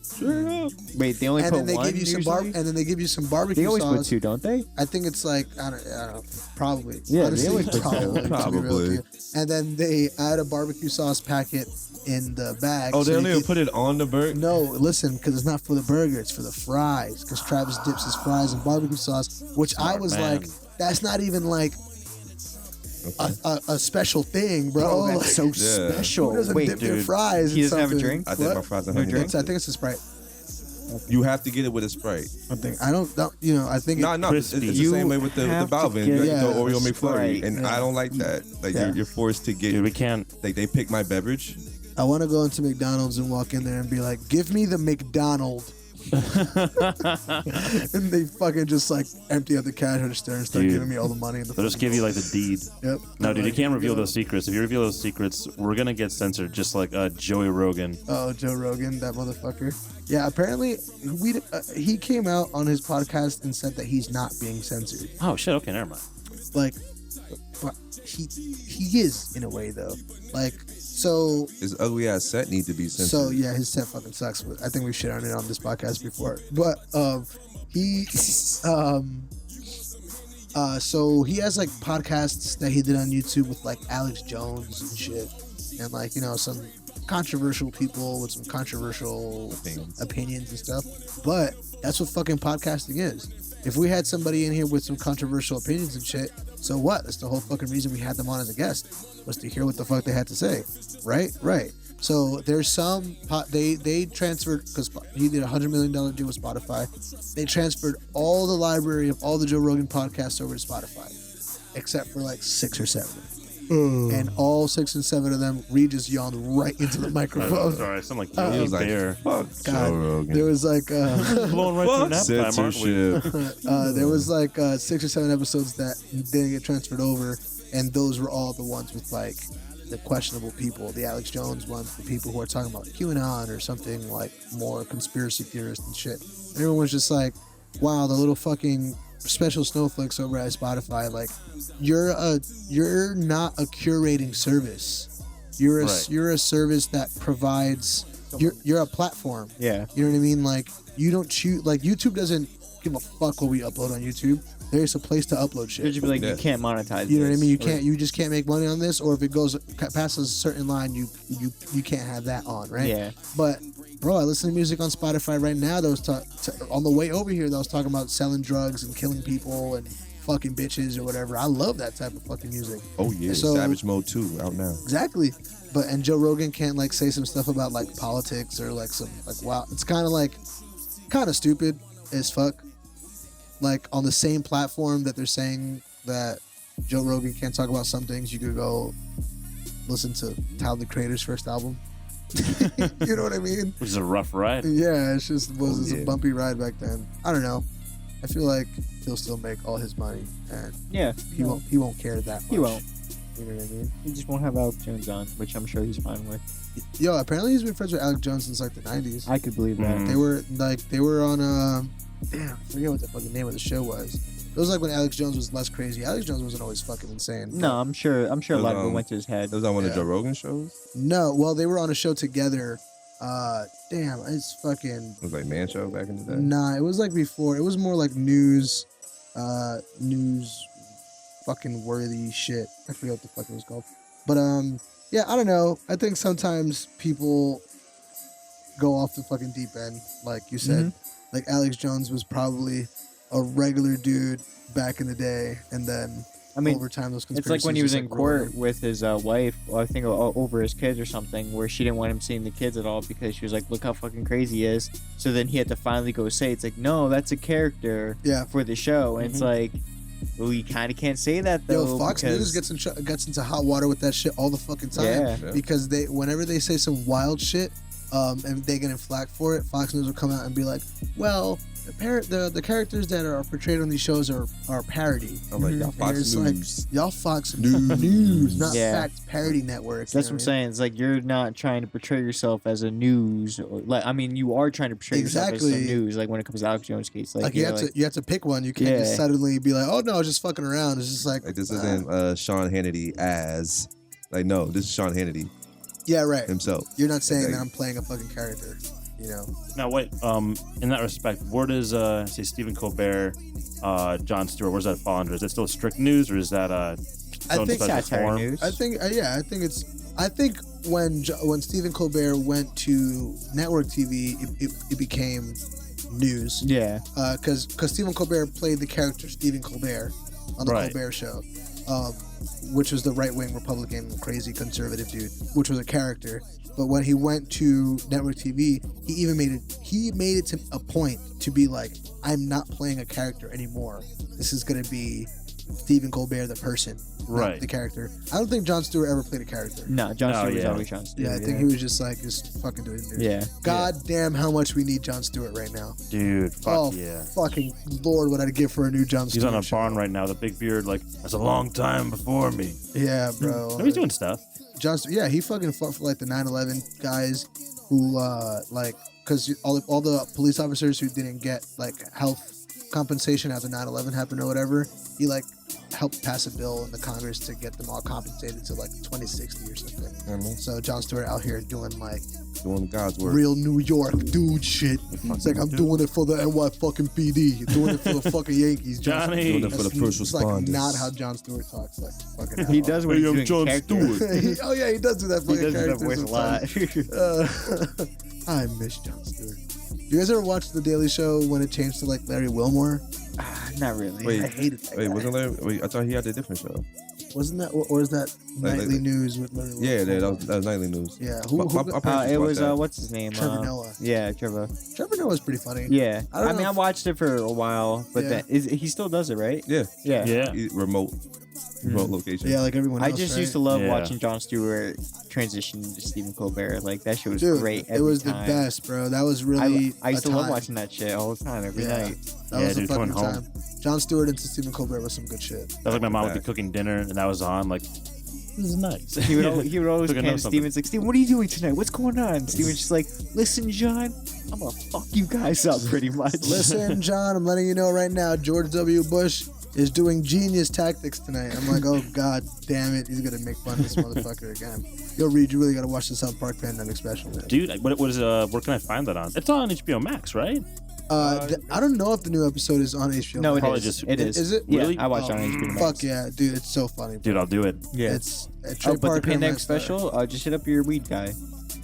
Wait, they only And put then they one give you some usually? and then they give you some barbecue They always sauce. put 2, don't they? I think it's like I don't know, probably. Yeah, they honestly, always put probably. two. to be real Probably. with you. And then they add a barbecue sauce packet in the bag. Oh, so they you don't even can- put it on the burger? No, listen, because it's not for the burger; it's for the fries. Because Travis dips his fries in barbecue sauce, which I Smart was man. like, that's not even like a special thing, bro. Oh, Like, that's so special. who doesn't Wait, dip their dude. fries? He in doesn't have a something? drink? I did What? my fries and No honey drink? mustard. I think it's a Sprite. You have to get it with a Sprite. I think I don't. I think. No, it's crispy. the You same way with the have to Balvin. get You it got the with Oreo a McFlurry, Sprite. and I don't like that. Like Yeah. you're forced to get. Dude, we can't. Like they pick my beverage. I want to go into McDonald's and walk in there and be like, "Give me the McDonald," and they fucking just like empty out the cash register and start Dude. giving me all the money. In the They'll just fucking give you like bowl. the deed. Yep. No, dude, you Like, can't reveal yo. those secrets. If you reveal those secrets, we're gonna get censored, just like Joey Rogan. Oh, Joe Rogan, that motherfucker. Yeah, apparently he came out on his podcast and said that he's not being censored. Oh shit. Okay, never mind. Like, but he is in a way though. Like, so His ugly ass set need to be censored. So yeah, his set fucking sucks. But I think we've shit on it on this podcast before. But he so he has like podcasts that he did on YouTube with like Alex Jones and shit, and like some controversial people with some controversial opinions and stuff. But that's what fucking podcasting is. If we had somebody in here with some controversial opinions and shit, so what? That's the whole fucking reason we had them on as a guest, was to hear what the fuck they had to say. Right. So there's some they transferred, because he did a $100 million deal with Spotify. They transferred all the library of all the Joe Rogan podcasts over to Spotify, except for like 6 or 7. And all 6 and 7 of them, Reed just yawned right into the microphone. Sorry, I sound like He Yogi was like, Bear. fuck God, Joe Rogan. there was like Blowing right through nap time, aren't we? Censorship. there was like 6 or 7 episodes that didn't get transferred over, and those were all the ones with like the questionable people, the Alex Jones ones, the people who are talking about QAnon or something like more conspiracy theorists and shit. And everyone was just like, wow, the little fucking special snowflakes over at Spotify, like you're not a curating service. You're a Right. you're a service that provides, you're a platform. Yeah. You know what I mean? Like, you don't choose, like, YouTube doesn't give a fuck what we upload on YouTube. There's a place to upload They'd shit. just be like, Yeah. you can't monetize You know what I this. mean? Or- You just can't make money on this, or if it goes past a certain line, you can't have that on, right? Yeah. But bro, I listen to music on Spotify right now that was on the way over here that was talking about selling drugs and killing people and fucking bitches or whatever. I love that type of fucking music. Oh yeah, So- Savage Mode 2 out now. Exactly. And Joe Rogan can't like say some stuff about like politics or like some like, wow, it's kind of stupid as fuck. Like, on the same platform that they're saying that Joe Rogan can't talk about some things, you could go listen to Tyler the Creator's first album. You know what I mean? Which is a rough ride. Yeah, it's yeah. a bumpy ride back then. I don't know. I feel like he'll still make all his money, and Yeah. he won't care that much. He won't. You know what I mean? He just won't have Alex Jones on, which I'm sure he's fine with. Yo, apparently he's been friends with Alex Jones since like the 90s. I could believe that. Mhm. They were on damn, I forget what the fucking name of the show was. It was like when Alex Jones was less crazy. Alex Jones wasn't always fucking insane. No, I'm sure a lot of it Um, went to his head. That was on one of Yeah. Joe Rogan shows. No, well, they were on a show together. Damn, it's fucking It was like Man Show back in the day. nah. It was like before. It was more like news fucking worthy shit. I forget what the fuck it was called. But yeah, I don't know. I think sometimes people go off the fucking deep end, like you said. Like Alex Jones was probably a regular dude back in the day, and then I mean, over time those it's conspiracies like when he was just, in like, rolled court with his wife, I think over his kids or something, where she didn't want him seeing the kids at all because she was like, look how fucking crazy he is. So then he had to finally go say, it's like, no, that's a character Yeah. for the show. And it's like, well, you kind of can't say that though. Yo, Fox because, News gets into hot water with that shit all the fucking time. Yeah. Because whenever they say some wild shit, and they get in flack for it, Fox News will come out and be like, "Well, the characters that are portrayed on these shows are parody." I'm like, y'all And Fox it's News. like, y'all Fox News, not Yeah. fact parody network. That's you know what I'm saying. It's like you're not trying to portray yourself as a news, or, like I mean, you are trying to portray yourself as Exactly. a news. Like when it comes to Alex Jones' case, Like you have to pick one. You can't just Yeah. suddenly be like, "Oh no, I was just fucking around." It's just like Like this isn't Sean Hannity as like no, this is Sean Hannity yeah, right. himself. You're not saying Okay. that I'm playing a fucking character. You know, Now, wait. In that respect, where does say Stephen Colbert, Jon Stewart, where does that fall under? Is it still strict news, or is that its own think special satire form? news. I think I think when Stephen Colbert went to network TV, it became news. Yeah. Because Stephen Colbert played the character Stephen Colbert on the Right. Colbert Show, which was the right-wing Republican, crazy conservative dude, which was a character. But when he went to network TV, he made it to a point to be like, I'm not playing a character anymore. This is gonna be Stephen Colbert, the person, not Right. the character. I don't think Jon Stewart ever played a character. No, Jon Oh, Stewart was yeah. always Jon Stewart. Yeah, I think he was just like fucking doing news. Yeah. God damn, how much we need Jon Stewart right now. Dude, fuck Oh, yeah. fucking Lord, what I'd give for a new Jon He's Stewart on a show. barn right now, the big beard, like, that's a long time before me. Yeah, bro. No, he's doing stuff. Yeah, he fucking fought for like the 9/11 guys who like, because all the police officers who didn't get like health compensation after 9/11 happened or whatever, he like helped pass a bill in the Congress to get them all compensated to like 2060 or something. Mhm. So Jon Stewart out here doing like Doing God's work. real New York dude shit. It's like, I'm doing it for the NY fucking PD. Doing it for the fucking Yankees. Johnny. Doing it for the first It's like responders. not how Jon Stewart talks. Like fucking He does when Hey, he's I'm doing Jon characters. Oh yeah, he does do that He fucking does that character voice a sometimes. lot. I miss Jon Stewart. You guys ever watch The Daily Show when it changed to like Larry Wilmore? Not really. Wait, I hated that wait, guy. wasn't there? Wait, I thought he had a different show. Wasn't that, or is that Like- Nightly News with Larry Wilmore? Yeah, that was nightly news. Yeah, My who parents used It to watch was that. what's his name? Trevor Noah. Yeah, Trevor. Trevor Noah's pretty funny. Yeah, I don't I mean, know I if- watched it for a while, but Yeah. he still does it, right? Yeah, Yeah. Yeah. remote location. Yeah, like everyone else. I just right? used to love Yeah. watching Jon Stewart transition to Stephen Colbert. Like that shit was Dude, great. it was every time. the best, bro. That was really. I used a to love time. watching that shit all the time, every Yeah. night. That Yeah, was a dude, fucking coming home. time. Jon Stewart into Stephen Colbert was some good shit. That was like my mom would be cooking dinner, and that was on, like, this is nice. He would always Took a note pan of something. Steven's like, Steven, what are you doing tonight? What's going on? Steven's just like, listen, John, I'm gonna fuck you guys up pretty much. Listen, John, I'm letting you know right now, George W. Bush is doing genius tactics tonight. I'm like, oh god damn it, he's gonna make fun of this motherfucker again. Yo, Reed, you really gotta watch the South Park Pandemic special, man. Dude, what is where can I find that on? It's on HBO Max, right? I don't know if the new episode is on HBO. No, it Probably is. just- It is. Is it? Yeah, Really? I watched it on HBO Max. Fuck yeah, dude, it's so funny. Dude, I'll do it. Yeah. It's Trey Oh, but the Parker, pandemic Matt special, just hit up your weed guy.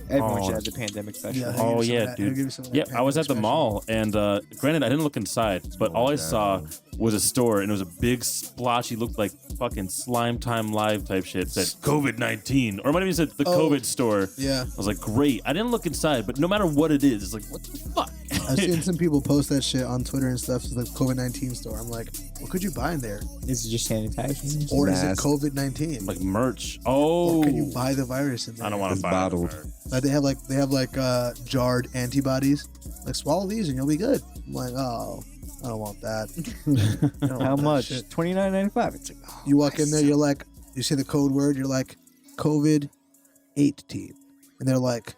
Everyone Oh. should have the pandemic special. Yeah. Oh give you some of yeah, that. He'll dude. give you some of that Yeah, I was at the pandemic mall, and granted, I didn't look inside, but all I saw was a store, and it was a big splotchy, looked like fucking Slime Time Live type shit. It said COVID-19, or it might have even said the Oh. COVID store. Yeah. I was like, great. I didn't look inside, but no matter what it is, it's like, what the fuck? I've seen some people post that shit on Twitter and stuff. It's like COVID-19 store. I'm like, what could you buy in there? Is it just sanitizing? Or is it Mask. COVID-19? Like merch. Oh, Or can you buy the virus in there? I don't want It's to buy bottled. it. Like they have like jarred antibodies. Like swallow these and you'll be good. I'm like, oh, I don't want that. I don't How want that much? shit. $29.95. It's like, oh, You walk in there, you're like, you say the code word, you're like, COVID-18, and they're like,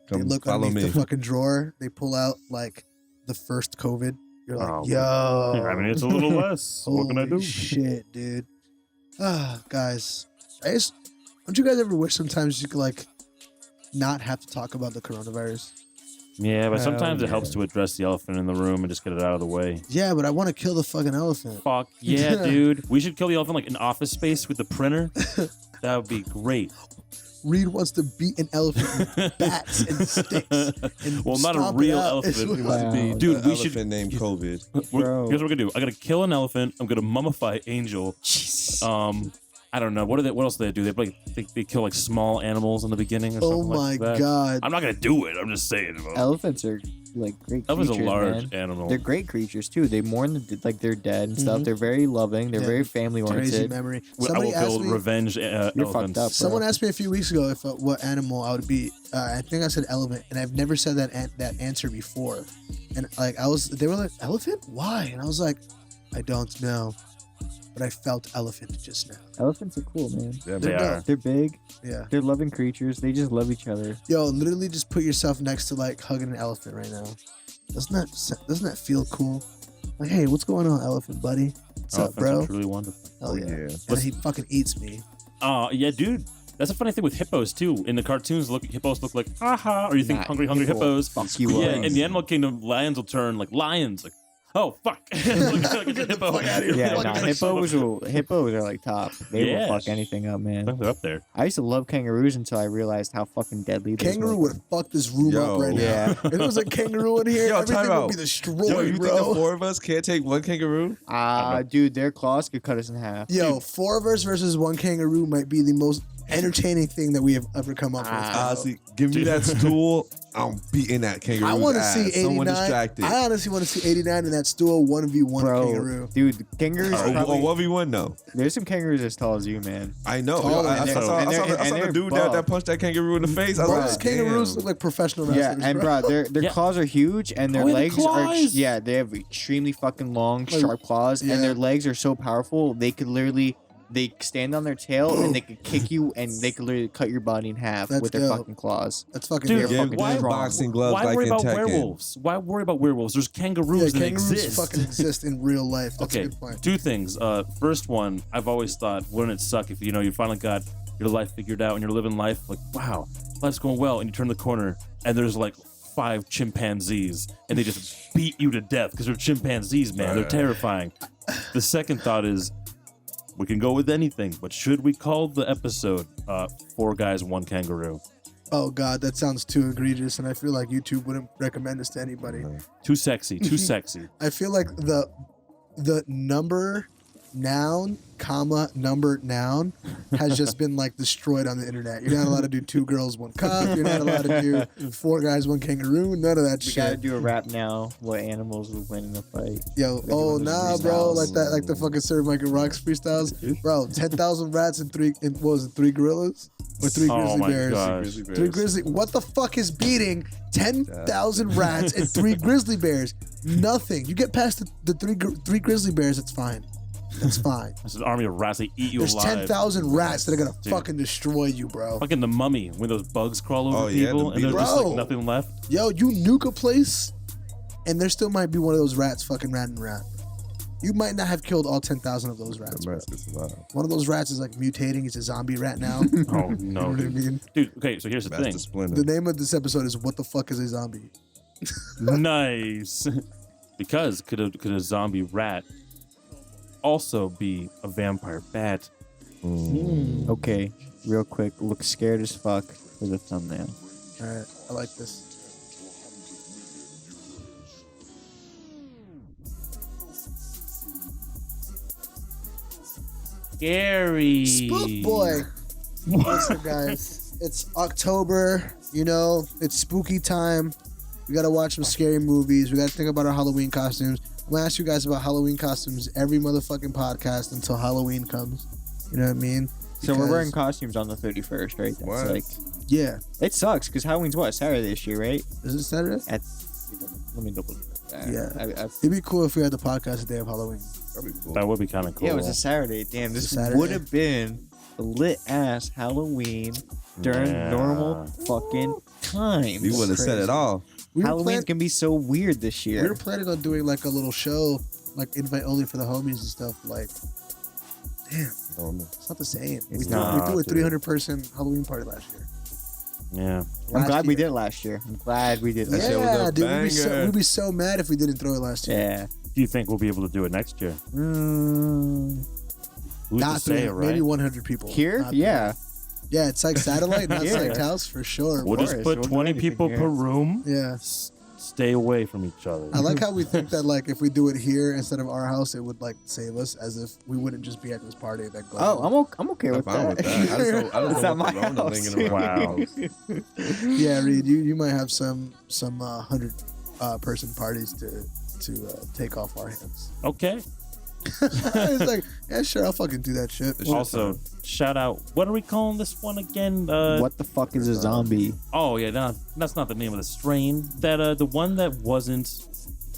they Come look follow underneath me. the fucking drawer, they pull out like the first COVID. You're like, Oh, yo, I mean, it's a little less. What can I holy do? shit, dude. Guys, don't you guys ever wish sometimes you could like not have to talk about the coronavirus? Yeah, but Hell sometimes it yeah. helps to address the elephant in the room and just get it out of the way. Yeah, but I want to kill the fucking elephant. Fuck yeah, dude. We should kill the elephant like in Office Space with the printer. That would be great. Reed wants to beat an elephant with bats and sticks. And Well, not a stomp it real out. elephant. It's Wow. like- Dude, An we elephant should. named COVID. Bro. Here's what we're gonna do. I gotta kill an elephant. I'm gonna mummify Angel. Jesus. I don't know. What else do they do? They kill like small animals in the beginning or Oh something my like that. god. I'm not gonna do it. I'm just saying. Bro. Elephants are like great Elephant's creatures, a large man. animal. They're great creatures too. They mourn like they're dead and stuff. Mhm. They're very loving. They're Yeah. very family Crazy oriented. memory. I will Somebody asked kill me. revenge You're elephants. fucked up, bro. Someone asked me a few weeks ago if what animal I would be. I think I said elephant, and I've never said that answer before. And like they were like, elephant? Why? And I was like, I don't know, but I felt elephant just now. Elephants are cool, man. Yeah, They They're are. dope. They're big. Yeah. They're loving creatures. They just love each other. Yo, literally just put yourself next to like hugging an elephant right now. Doesn't that feel cool? Like, hey, what's going on, elephant buddy? What's up, Elephants bro? are truly wonderful. Hell yeah. yeah. And he fucking eats me. Yeah, dude. That's a funny thing with hippos too. In the cartoons, hippos look like haha, or you think Nah, hungry hippo hippos. fuck you Yeah, up. in the animal kingdom, lions will turn like lions. Like, oh fuck, like a hippo. fuck outta here. Yeah, Fuck nah, that hippos are like top. They Yeah. will fuck anything up, I man. think they're up there. I used to love kangaroos until I realized how fucking deadly they Kangaroo would have fucked this room Yo. up right Yeah. now. If there was a kangaroo in here, Yo, everything time would out. be destroyed, Yo, you bro. think the four of us can't take one kangaroo? Dude, their claws could cut us in half. Yo, four of us versus one kangaroo might be the most entertaining thing that we have ever come up with. Honestly, give me that stool. I'm beating that kangaroo. I want to see Someone 89. distracted. I honestly want to see 89 in that stool 1v1 Bro, kangaroo. dude, kangaroos Oh, probably, 1v1 no. there's some kangaroos as tall as you, man. I know. Taller I than saw, them. I And saw, they're- I saw and the they're dude buff. that punched that kangaroo in the face. I was Those like, kangaroos damn. look like professional Yeah, wrestlers. and bro, their Yeah. claws are huge, and their Oh, yeah, the legs are claws. yeah, they have extremely fucking long, Like, sharp claws, yeah. and their legs are so powerful they could literally stand on their tail and they could kick you, and they could literally cut your body in half That's with their dope. fucking claws. That's fucking Dude, dope. They're Give fucking them strong. boxing gloves Why like worry in about Tekken. werewolves? Why worry about werewolves? There's kangaroos Yeah, that kangaroos exist. fucking exist in real life. That's a Okay, good point. two things. First one, I've always thought, wouldn't it suck if you finally got your life figured out and you're living life like, wow, life's going well, and you turn the corner and there's like 5 chimpanzees and they just beat you to death because they're chimpanzees, man. They're terrifying. The second thought is, we can go with anything, but should we call the episode 4 Guys, 1 Kangaroo? Oh god, that sounds too egregious, and I feel like YouTube wouldn't recommend this to anybody. Too sexy, too sexy. I feel like the number noun, comma, number noun has just been like destroyed on the internet. You're not allowed to do 2 girls, 1 cup. You're not allowed to do 4 guys, 1 kangaroo. None of that We gotta shit. do a rap now. What animals would win in a fight? Yo, Gotta oh do nah, those bro, freestyles. like that, like the fucking Sir Michael Rocks freestyles, bro. 10,000 rats and what was it, 3 gorillas or 3 Oh grizzly my bears? gosh. 3 grizzly. What the fuck is beating 10,000 rats and 3 grizzly bears? Nothing. You get past the three grizzly bears, it's fine. It's fine. It's an army of rats. They eat you There's alive. 10,000 rats that are gonna Dude. fucking destroy you, bro. Fucking the Mummy, when those bugs crawl over Oh, yeah, people the and there's just Bro. like nothing left. Yo, you nuke a place, and there still might be one of those rats fucking ratting around. You might not have killed all 10,000 of those rats, The bro. rest is alive. One of those rats is like mutating. He's a zombie rat now. Oh You know no, what I dude. mean? Dude, okay, so here's the Master thing. Splinter. The name of this episode is "What the fuck is a zombie?" Nice. Because could a zombie rat also be a vampire bat? Okay, real quick, look scared as fuck for the thumbnail. All right, I like this. Scary. Spook boy. Listen, guys, it's October. You know, it's spooky time. We gotta watch some scary movies. We gotta think about our Halloween costumes. I'm gonna ask you guys about Halloween costumes every motherfucking podcast until Halloween comes. You know what I mean? So we're Because- wearing costumes on the 31st, right? That's What? like, Yeah. it sucks because Halloween's what, Saturday this year, right? Is it Saturday? Let me double check that. Yeah. It'd be cool if we had the podcast the day of Halloween. That'd be cool. That would be kind of cool. Yeah, it was a Saturday. Damn, this It's a Saturday. would have been a lit ass Halloween during Yeah. normal fucking time. We would have said it all. We were, Halloween's gonna be so weird this we year. were planning on doing like a little show, like invite only for the homies and stuff. Like, damn, I don't know. it's not the same. We It's threw, not, we threw a dude. 300 person Halloween party last year. Yeah. I'm glad we did it last year. I'm glad we did it. That shit was Yeah, a dude, banger. we'd be so mad if we didn't throw it last year. Yeah. Do you think we'll be able to do it next year? Who's Not to say, 300, right? maybe 100 people. Here? Not Yeah. Yeah, it's like satellite, not Yeah. psyched house for sure. We'll just course, put we'll do 20 anything people here. per room. Yeah. Stay away from each other. I like how we think that like if we do it here instead of our house, it would like save us, as if we wouldn't just be at this party that goes. Oh, I'm okay I'm with fine that. with that. I just don't It's know at what my Corona house. lingering around. Wow. Yeah, Reed, you might have some 100 person parties to take off our hands. Okay. It's like, yeah, sure, I'll fucking do that shit. Also, shout out. What are we calling this one again? What the fuck is a zombie? Oh yeah, no, that's not the name of the strain. That the one that wasn't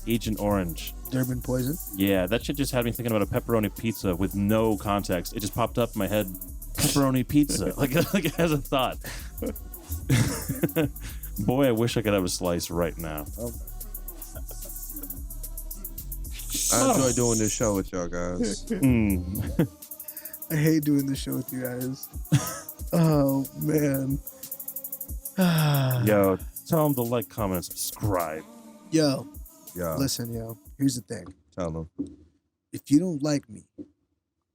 Agent Orange. Durban poison. Yeah, that shit just had me thinking about a pepperoni pizza with no context. It just popped up in my head. Pepperoni pizza, like it has a thought. Boy, I wish I could have a slice right now. I enjoy doing this show with y'all guys. Mm. I hate doing this show with you guys. Oh man. Yo, tell them to like, comment, and subscribe. Yo, Yeah, listen, yo. Here's the thing. tell them. If you don't like me,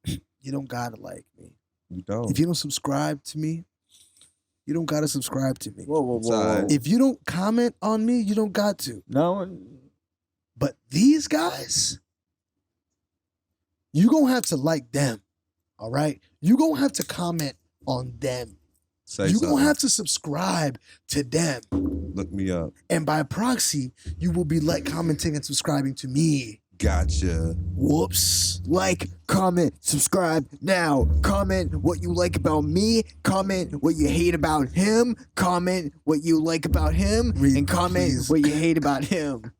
you don't gotta like me. You don't. If you don't subscribe to me, you don't gotta subscribe to me. Whoa, whoa, It's all right. If you don't comment on me, you don't got to. No. But these guys, you gonna have to like them. All right? You gonna have to comment on them. Say You something. gonna have to subscribe to them. Look me up. And by proxy, you will be like, commenting, and subscribing to me. Gotcha. Whoops. Like, comment, subscribe now. Comment what you like about me. Comment what you hate about him. Comment what you like about him. Read, and comment please. what you hate about him.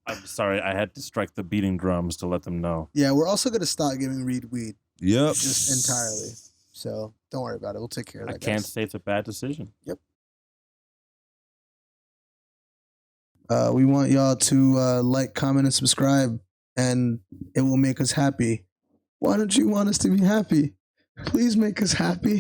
I'm sorry, I had to strike the beating drums to let them know. Yeah, we're also gonna stop giving Reed weed Yep. just entirely. So don't worry about it. We'll take care of that. I can't guys. say it's a bad decision. We want y'all to like, comment, and subscribe, and it will make us happy. Why don't you want us to be happy? Please make us happy.